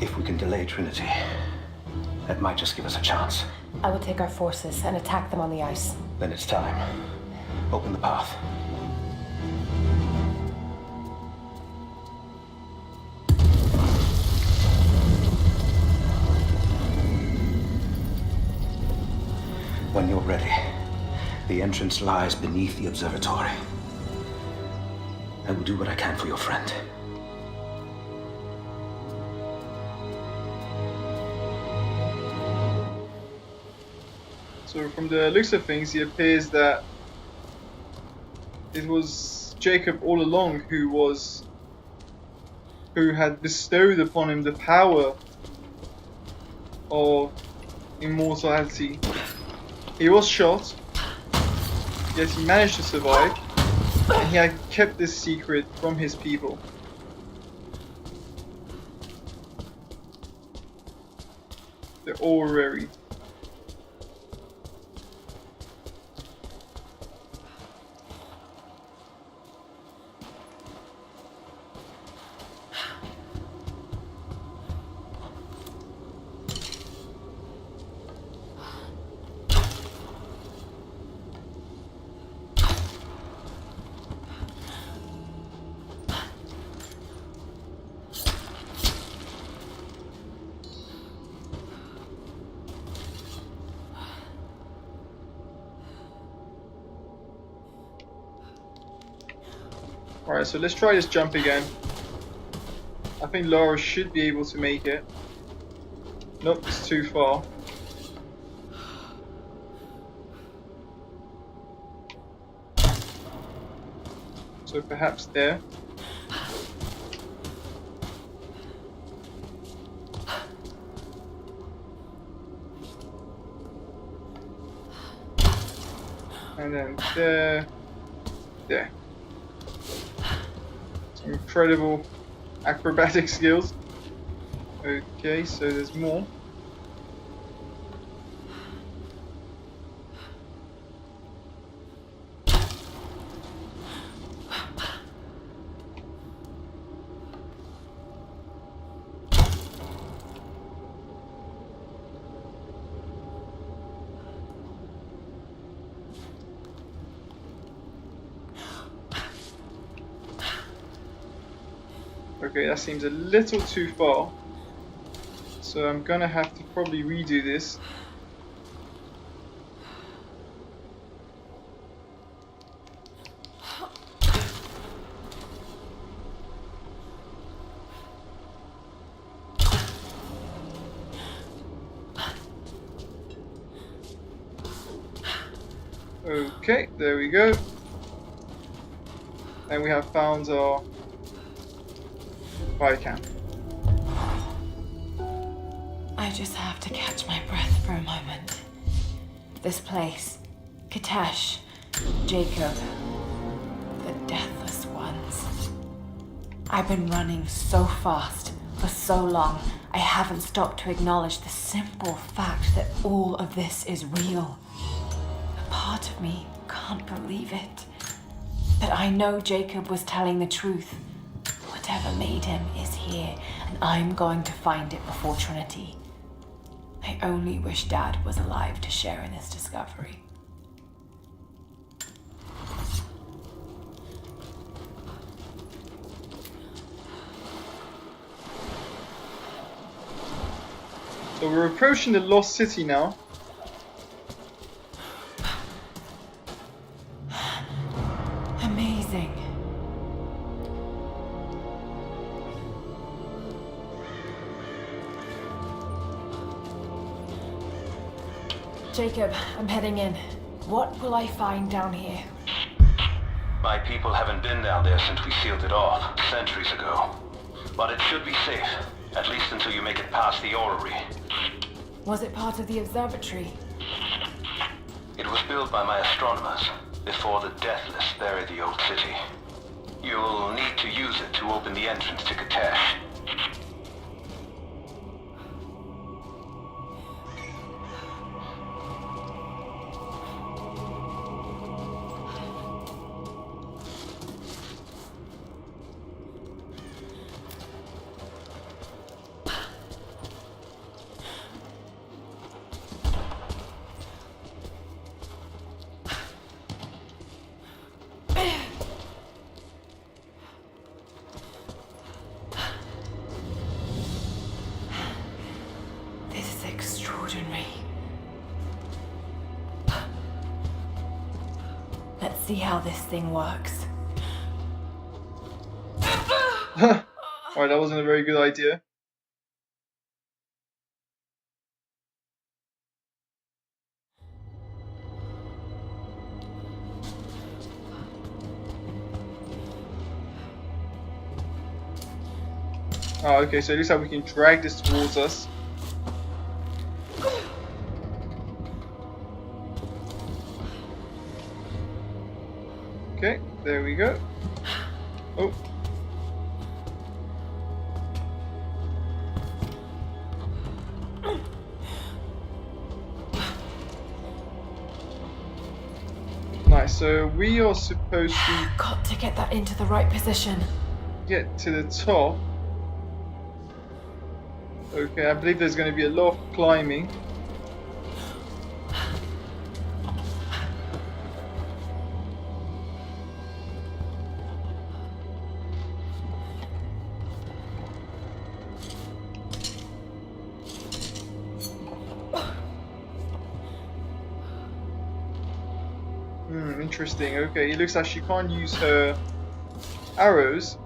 If we can delay Trinity, that might just give us a chance. I will take our forces and attack them on the ice. Then it's time. Open the path. When you're ready, the entrance lies beneath the observatory. I will do what I can for your friend. So from the looks of things, it appears that it was Jacob all along who had bestowed upon him the power of immortality. He was shot, yet he managed to survive, and he had kept this secret from his people. The orrery. Alright, so let's try this jump again. I think Lara should be able to make it. Nope, it's too far. So perhaps there. And then there. There. Some incredible acrobatic skills. Okay, so there's more. Okay, that seems a little too far. So I'm gonna have to probably redo this. Okay, there we go. And we have found our fire camp. I just have to catch my breath for a moment. This place, Kitezh, Jacob, the deathless ones. I've been running so fast for so long, I haven't stopped to acknowledge the simple fact that all of this is real. A part of me can't believe it. But I know Jacob was telling the truth. Whatever made him is here, and I'm going to find it before Trinity. I only wish Dad was alive to share in this discovery. So we're approaching the Lost City now. Amazing. Jacob, I'm heading in. What will I find down here? My people haven't been down there since we sealed it off, centuries ago. But it should be safe, at least until you make it past the orrery. Was it part of the observatory? It was built by my astronomers, before the Deathless buried the old city. You'll need to use it to open the entrance to Kitezh. Let's see how this thing works. Alright, that wasn't a very good idea. Oh, okay, so it looks like we can drag this towards us. Okay, there we go. Oh. Nice, so we are supposed to... Got to get that into the right position. Get to the top. Okay, I believe there's going to be a lot of climbing. Interesting. Okay, it looks like she can't use her arrows.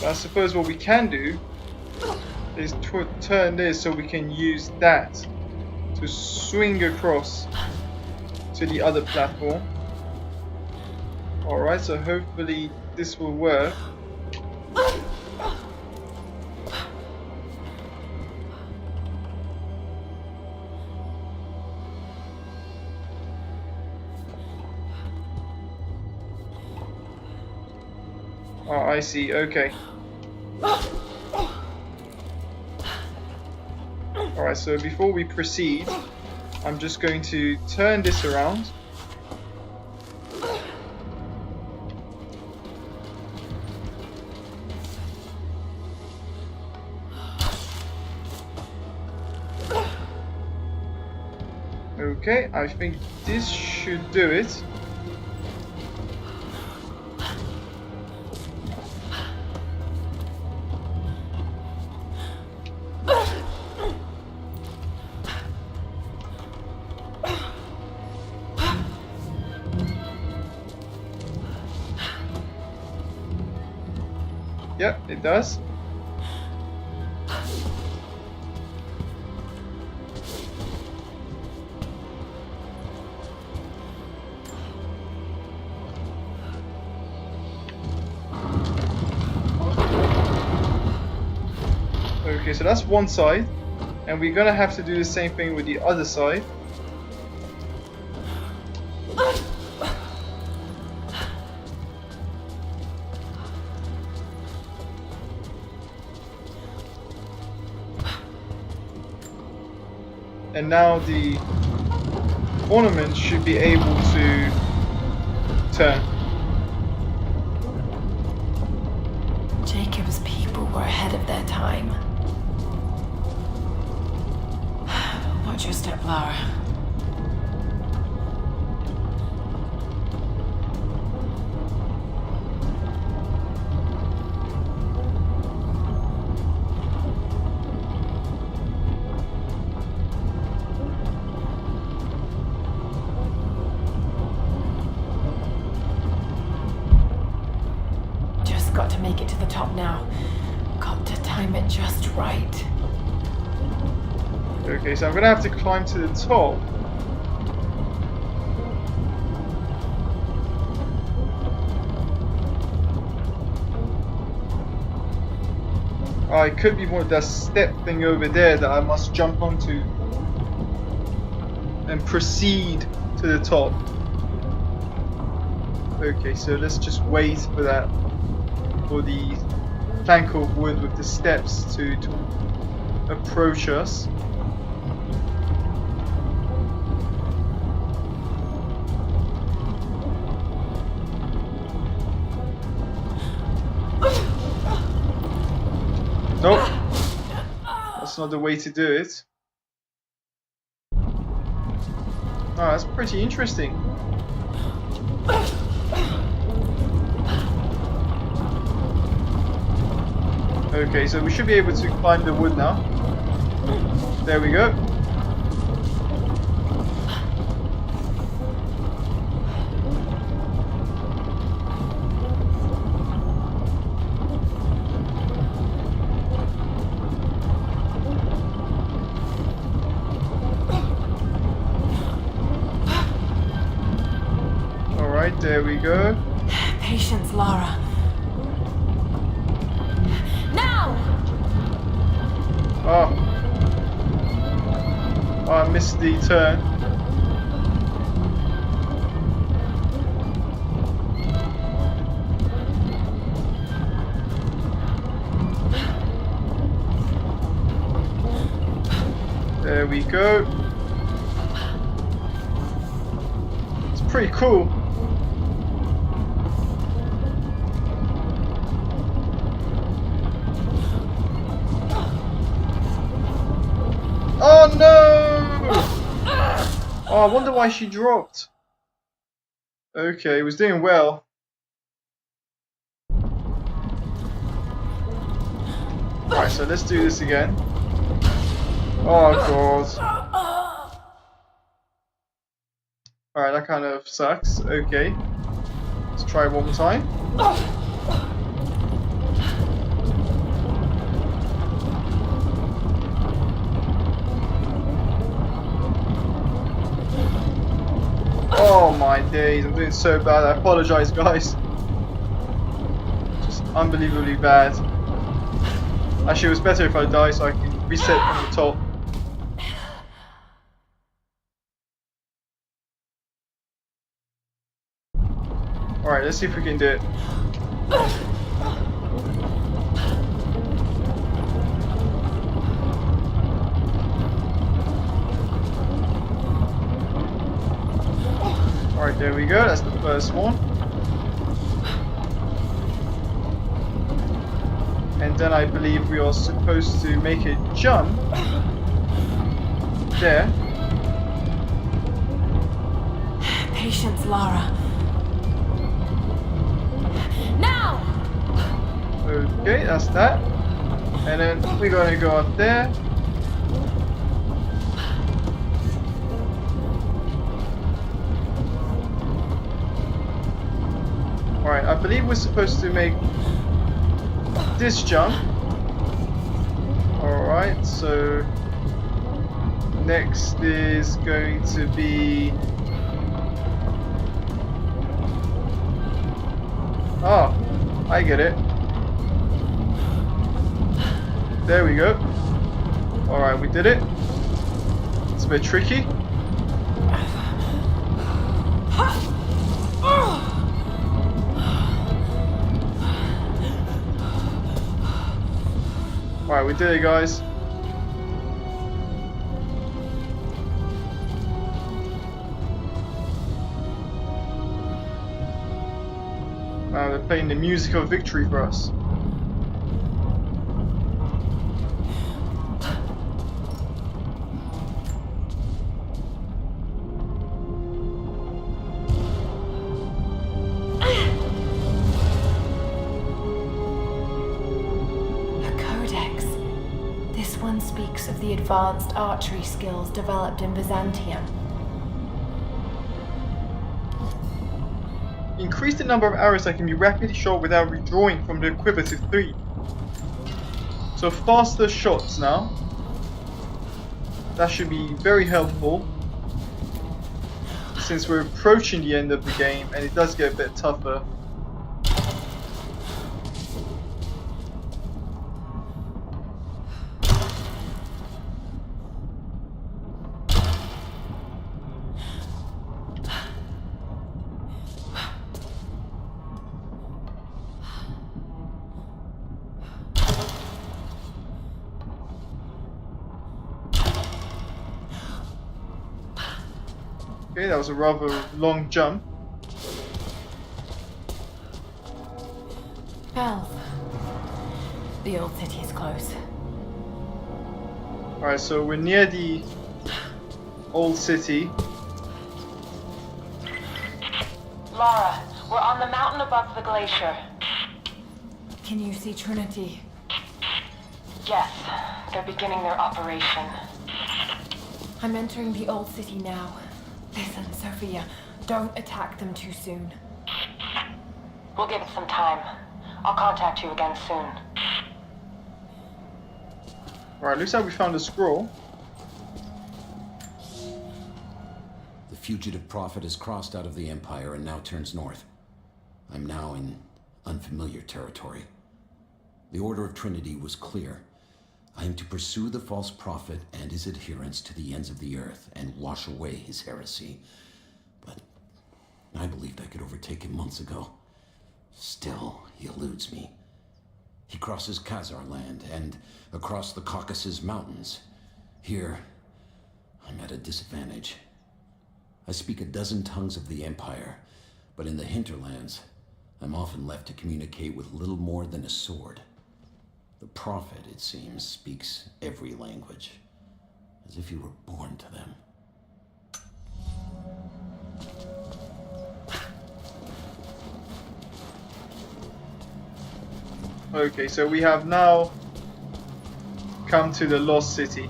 But I suppose what we can do is turn this so we can use that to swing across to the other platform. Alright, so hopefully this will work. Oh, I see. Okay. Alright, so before we proceed, I'm just going to turn this around. Okay, I think this should do it. Yep, it does. Okay, so that's one side, and we're gonna have to do the same thing with the other side. And now the ornament should be able to turn. Jacob's people were ahead of their time. Watch your step, Lara. Got to make it to the top now. Got to time it just right. Okay, so I'm gonna have to climb to the top. Oh, it could be one of that step thing over there that I must jump onto and proceed to the top. Okay, so let's just wait for that. For the plank of wood with the steps to approach us. Nope, that's not the way to do it. Oh, that's pretty interesting. Okay, so we should be able to climb the wood now. There we go. Alright, there we go. Patience, Lara. Oh, I missed the turn. There we go. It's pretty cool. Oh no! Oh, I wonder why she dropped. Okay, it was doing well. Right, so let's do this again. Oh god. Alright, that kind of sucks. Okay. Let's try it one more time. Oh my days, I'm doing so bad. I apologize, guys. Just unbelievably bad. Actually, it was better if I die so I can reset from the top. Alright, let's see if we can do it. Alright, there we go, that's the first one. And then I believe we are supposed to make a jump there. Patience, Lara. Now! Okay, that's that. And then we're gonna go up there. Alright, I believe we're supposed to make this jump. Alright, so next is going to be... Oh, I get it. There we go. Alright, we did it. It's a bit tricky. Alright, we did it, guys. Now they're playing the music of victory for us. Speaks of the advanced archery skills developed in Byzantium. Increase the number of arrows that can be rapidly shot without withdrawing from the quiver to 3. So faster shots now. That should be very helpful, since we're approaching the end of the game and it does get a bit tougher. Okay, that was a rather long jump. Bells. The old city is close. Alright, so we're near the old city. Lara, we're on the mountain above the glacier. Can you see Trinity? Yes, they're beginning their operation. I'm entering the old city now. Listen, Sophia, don't attack them too soon. We'll give it some time. I'll contact you again soon. Alright, looks like we found a scroll. The fugitive prophet has crossed out of the Empire and now turns north. I'm now in unfamiliar territory. The order of Trinity was clear. I am to pursue the false prophet and his adherents to the ends of the earth and wash away his heresy. But I believed I could overtake him months ago. Still, he eludes me. He crosses Khazar land and across the Caucasus Mountains. Here, I'm at a disadvantage. I speak a dozen tongues of the Empire, but in the hinterlands, I'm often left to communicate with little more than a sword. The prophet, it seems, speaks every language, as if he were born to them. Okay, so we have now come to the Lost City.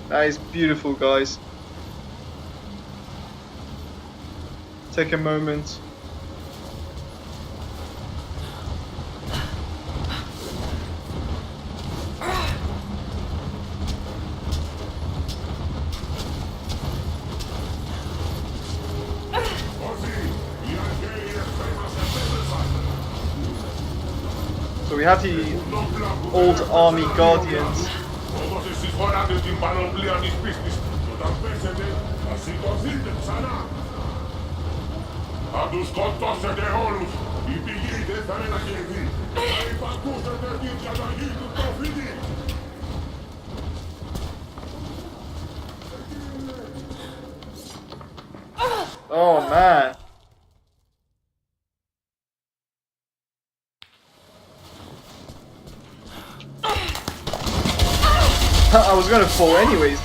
That is beautiful, guys. Take a moment. So we have the old army guardians χωράτε την πανοπλία της πίστης και όταν πέσετε θα σηκωθείτε ξανά. Θα τους σκοτώσετε όλους. Η πηγή δεν θα μετακινηθεί. Θα υπακούσετε την διαταγή του προφήτη. Oh man. I was gonna fall anyways.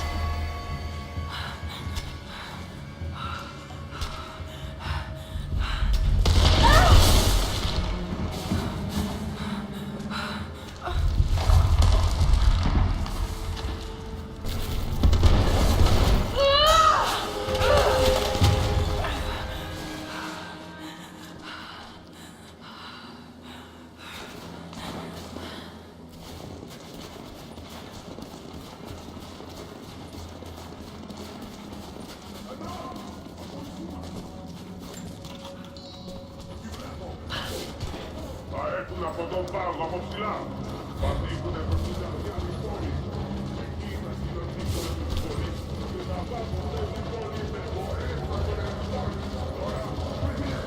Από τον πάγο από ψηλά. Θα δείχουνε προς την καρδιά της πόλης. Εκεί θα συλλογίσουνε τους πολίτες και θα βάζουνε την πόλη με φορές να τον ερωτάνε. Τώρα, φύγε!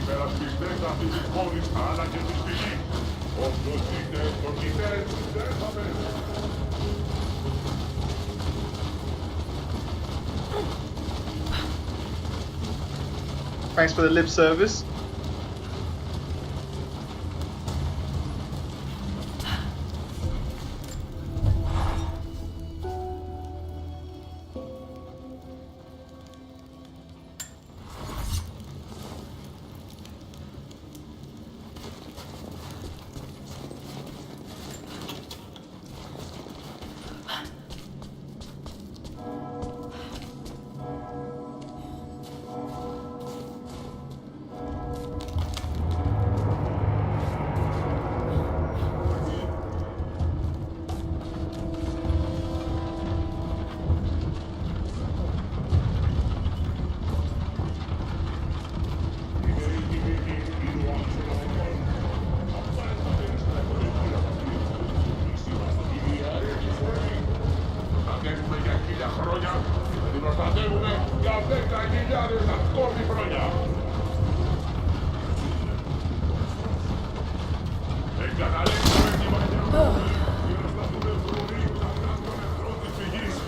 Υπερασπιστές αυτής της πόλης αλλά και της πηγής. Όποιος είτε στο Kitezh δεν θα πέσει. Thanks for the lip service.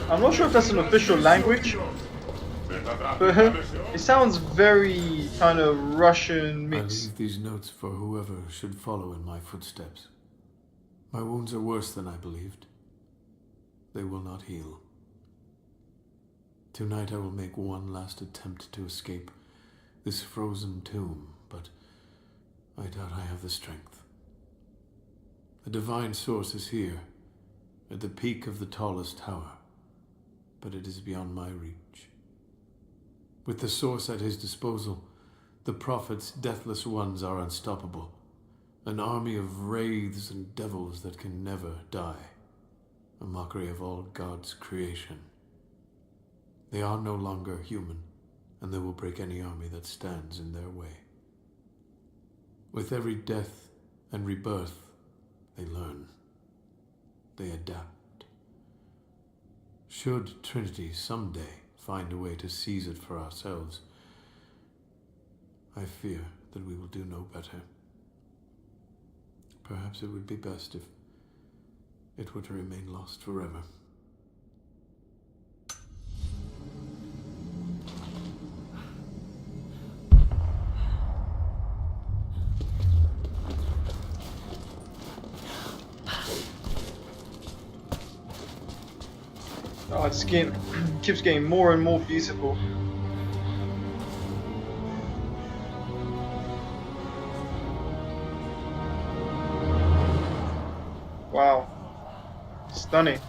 I'm not sure if that's an official language, but it sounds very kind of Russian mix. I leave these notes for whoever should follow in my footsteps. My wounds are worse than I believed. They will not heal. Tonight I will make one last attempt to escape this frozen tomb, but I doubt I have the strength. The divine source is here, at the peak of the tallest tower, but it is beyond my reach. With the source at his disposal, the prophet's deathless ones are unstoppable, an army of wraiths and devils that can never die, a mockery of all God's creation. They are no longer human, and they will break any army that stands in their way. With every death and rebirth, they learn. They adapt. Should Trinity someday find a way to seize it for ourselves, I fear that we will do no better. Perhaps it would be best if it were to remain lost forever. Oh, this game keeps getting more and more beautiful. Wow. Stunning.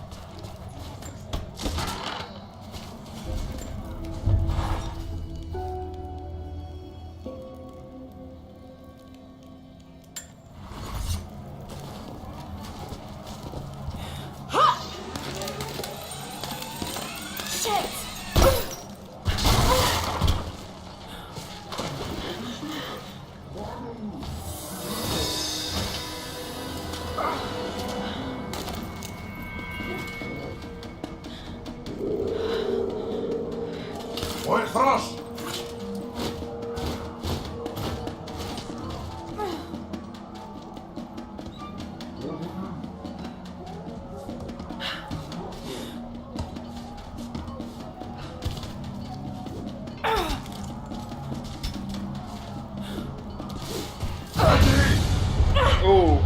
Vuestros! Oh.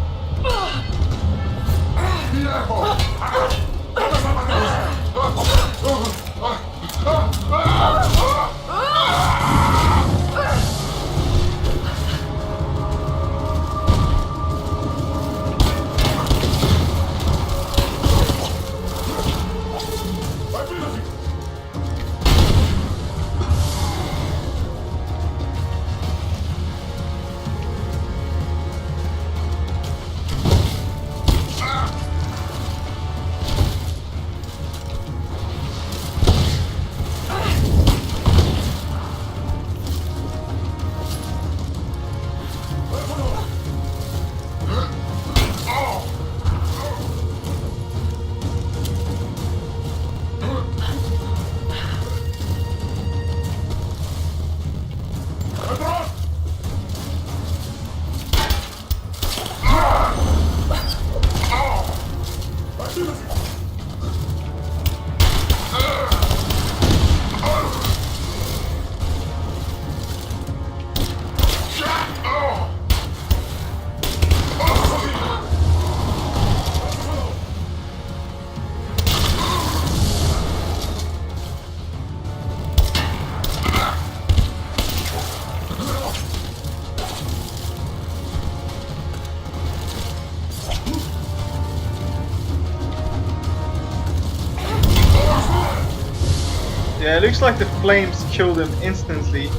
Yeah, it looks like the flames killed him instantly.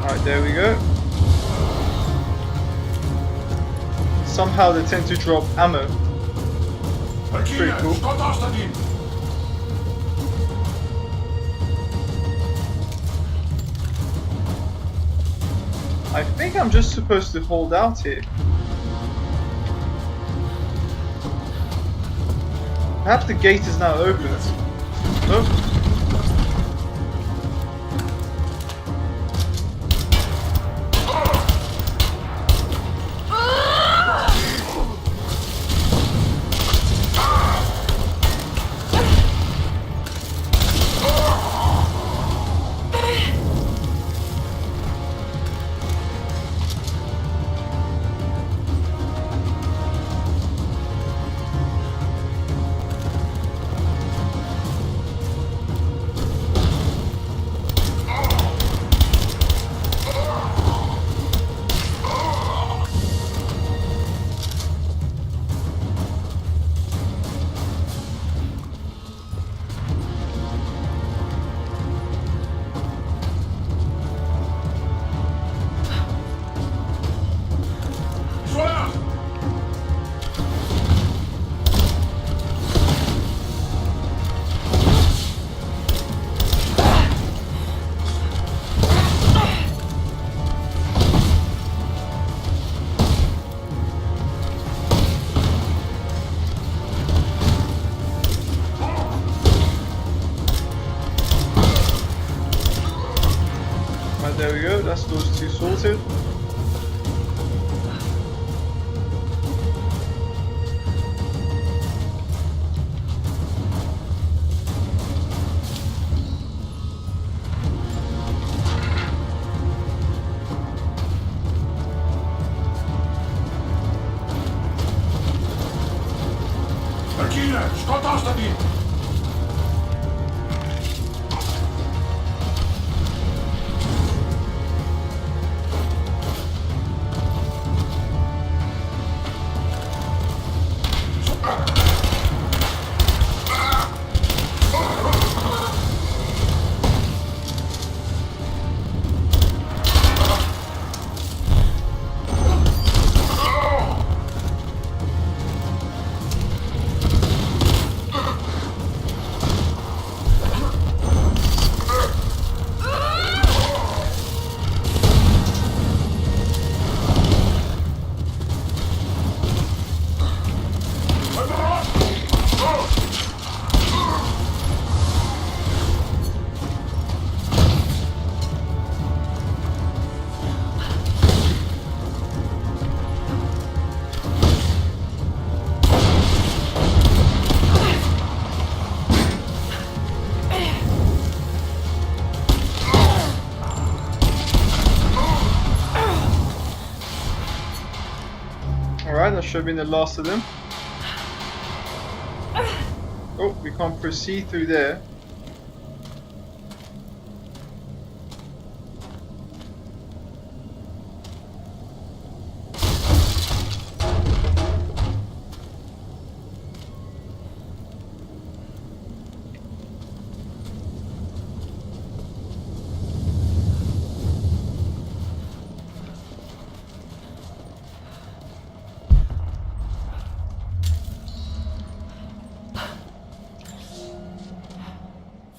Alright, there we go. Somehow they tend to drop ammo. Pretty cool. I think I'm just supposed to hold out here. Perhaps the gate is now open. Nope. There we go, that's those two sorted. Alright, that should have been the last of them. Oh, we can't proceed through there.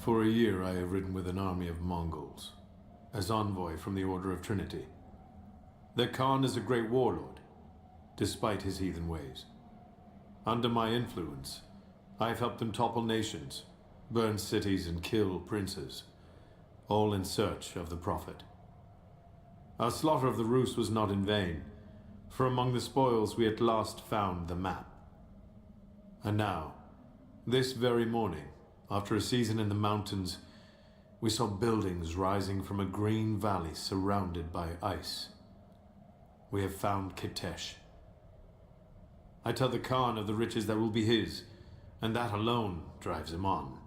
For a year I have ridden with an army of Mongols, as envoy from the Order of Trinity. Their Khan is a great warlord, despite his heathen ways. Under my influence, I have helped them topple nations, burn cities and kill princes, all in search of the Prophet. Our slaughter of the Rus was not in vain, for among the spoils we at last found the map. And now, this very morning, after a season in the mountains, we saw buildings rising from a green valley surrounded by ice. We have found Kitezh. I tell the Khan of the riches that will be his, and that alone drives him on.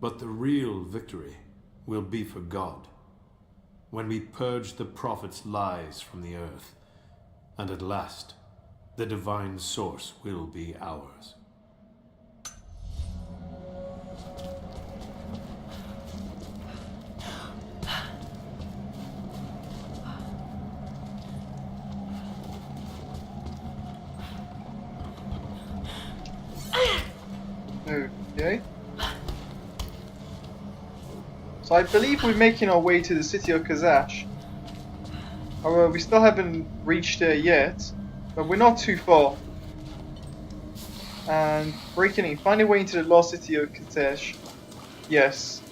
But the real victory will be for God, when we purge the Prophet's lies from the earth, and at last, the divine source will be ours. Okay. So I believe we're making our way to the city of Kitezh. However, we still haven't reached there yet, but we're not too far. And breaking in, finding a way into the Lost City of Kitezh. Yes.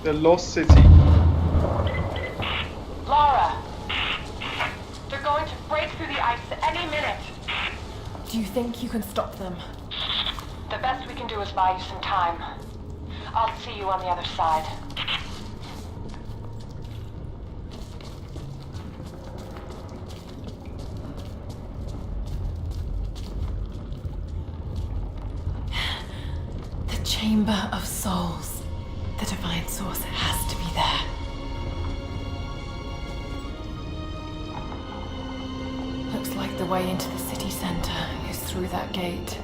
The Lost City. Lara! They're going to break through the ice any minute. Do you think you can stop them? The best we can do is buy you some time. I'll see you on the other side. The Chamber of Souls. The divine source has to be there. Looks like the way into the city center is through that gate.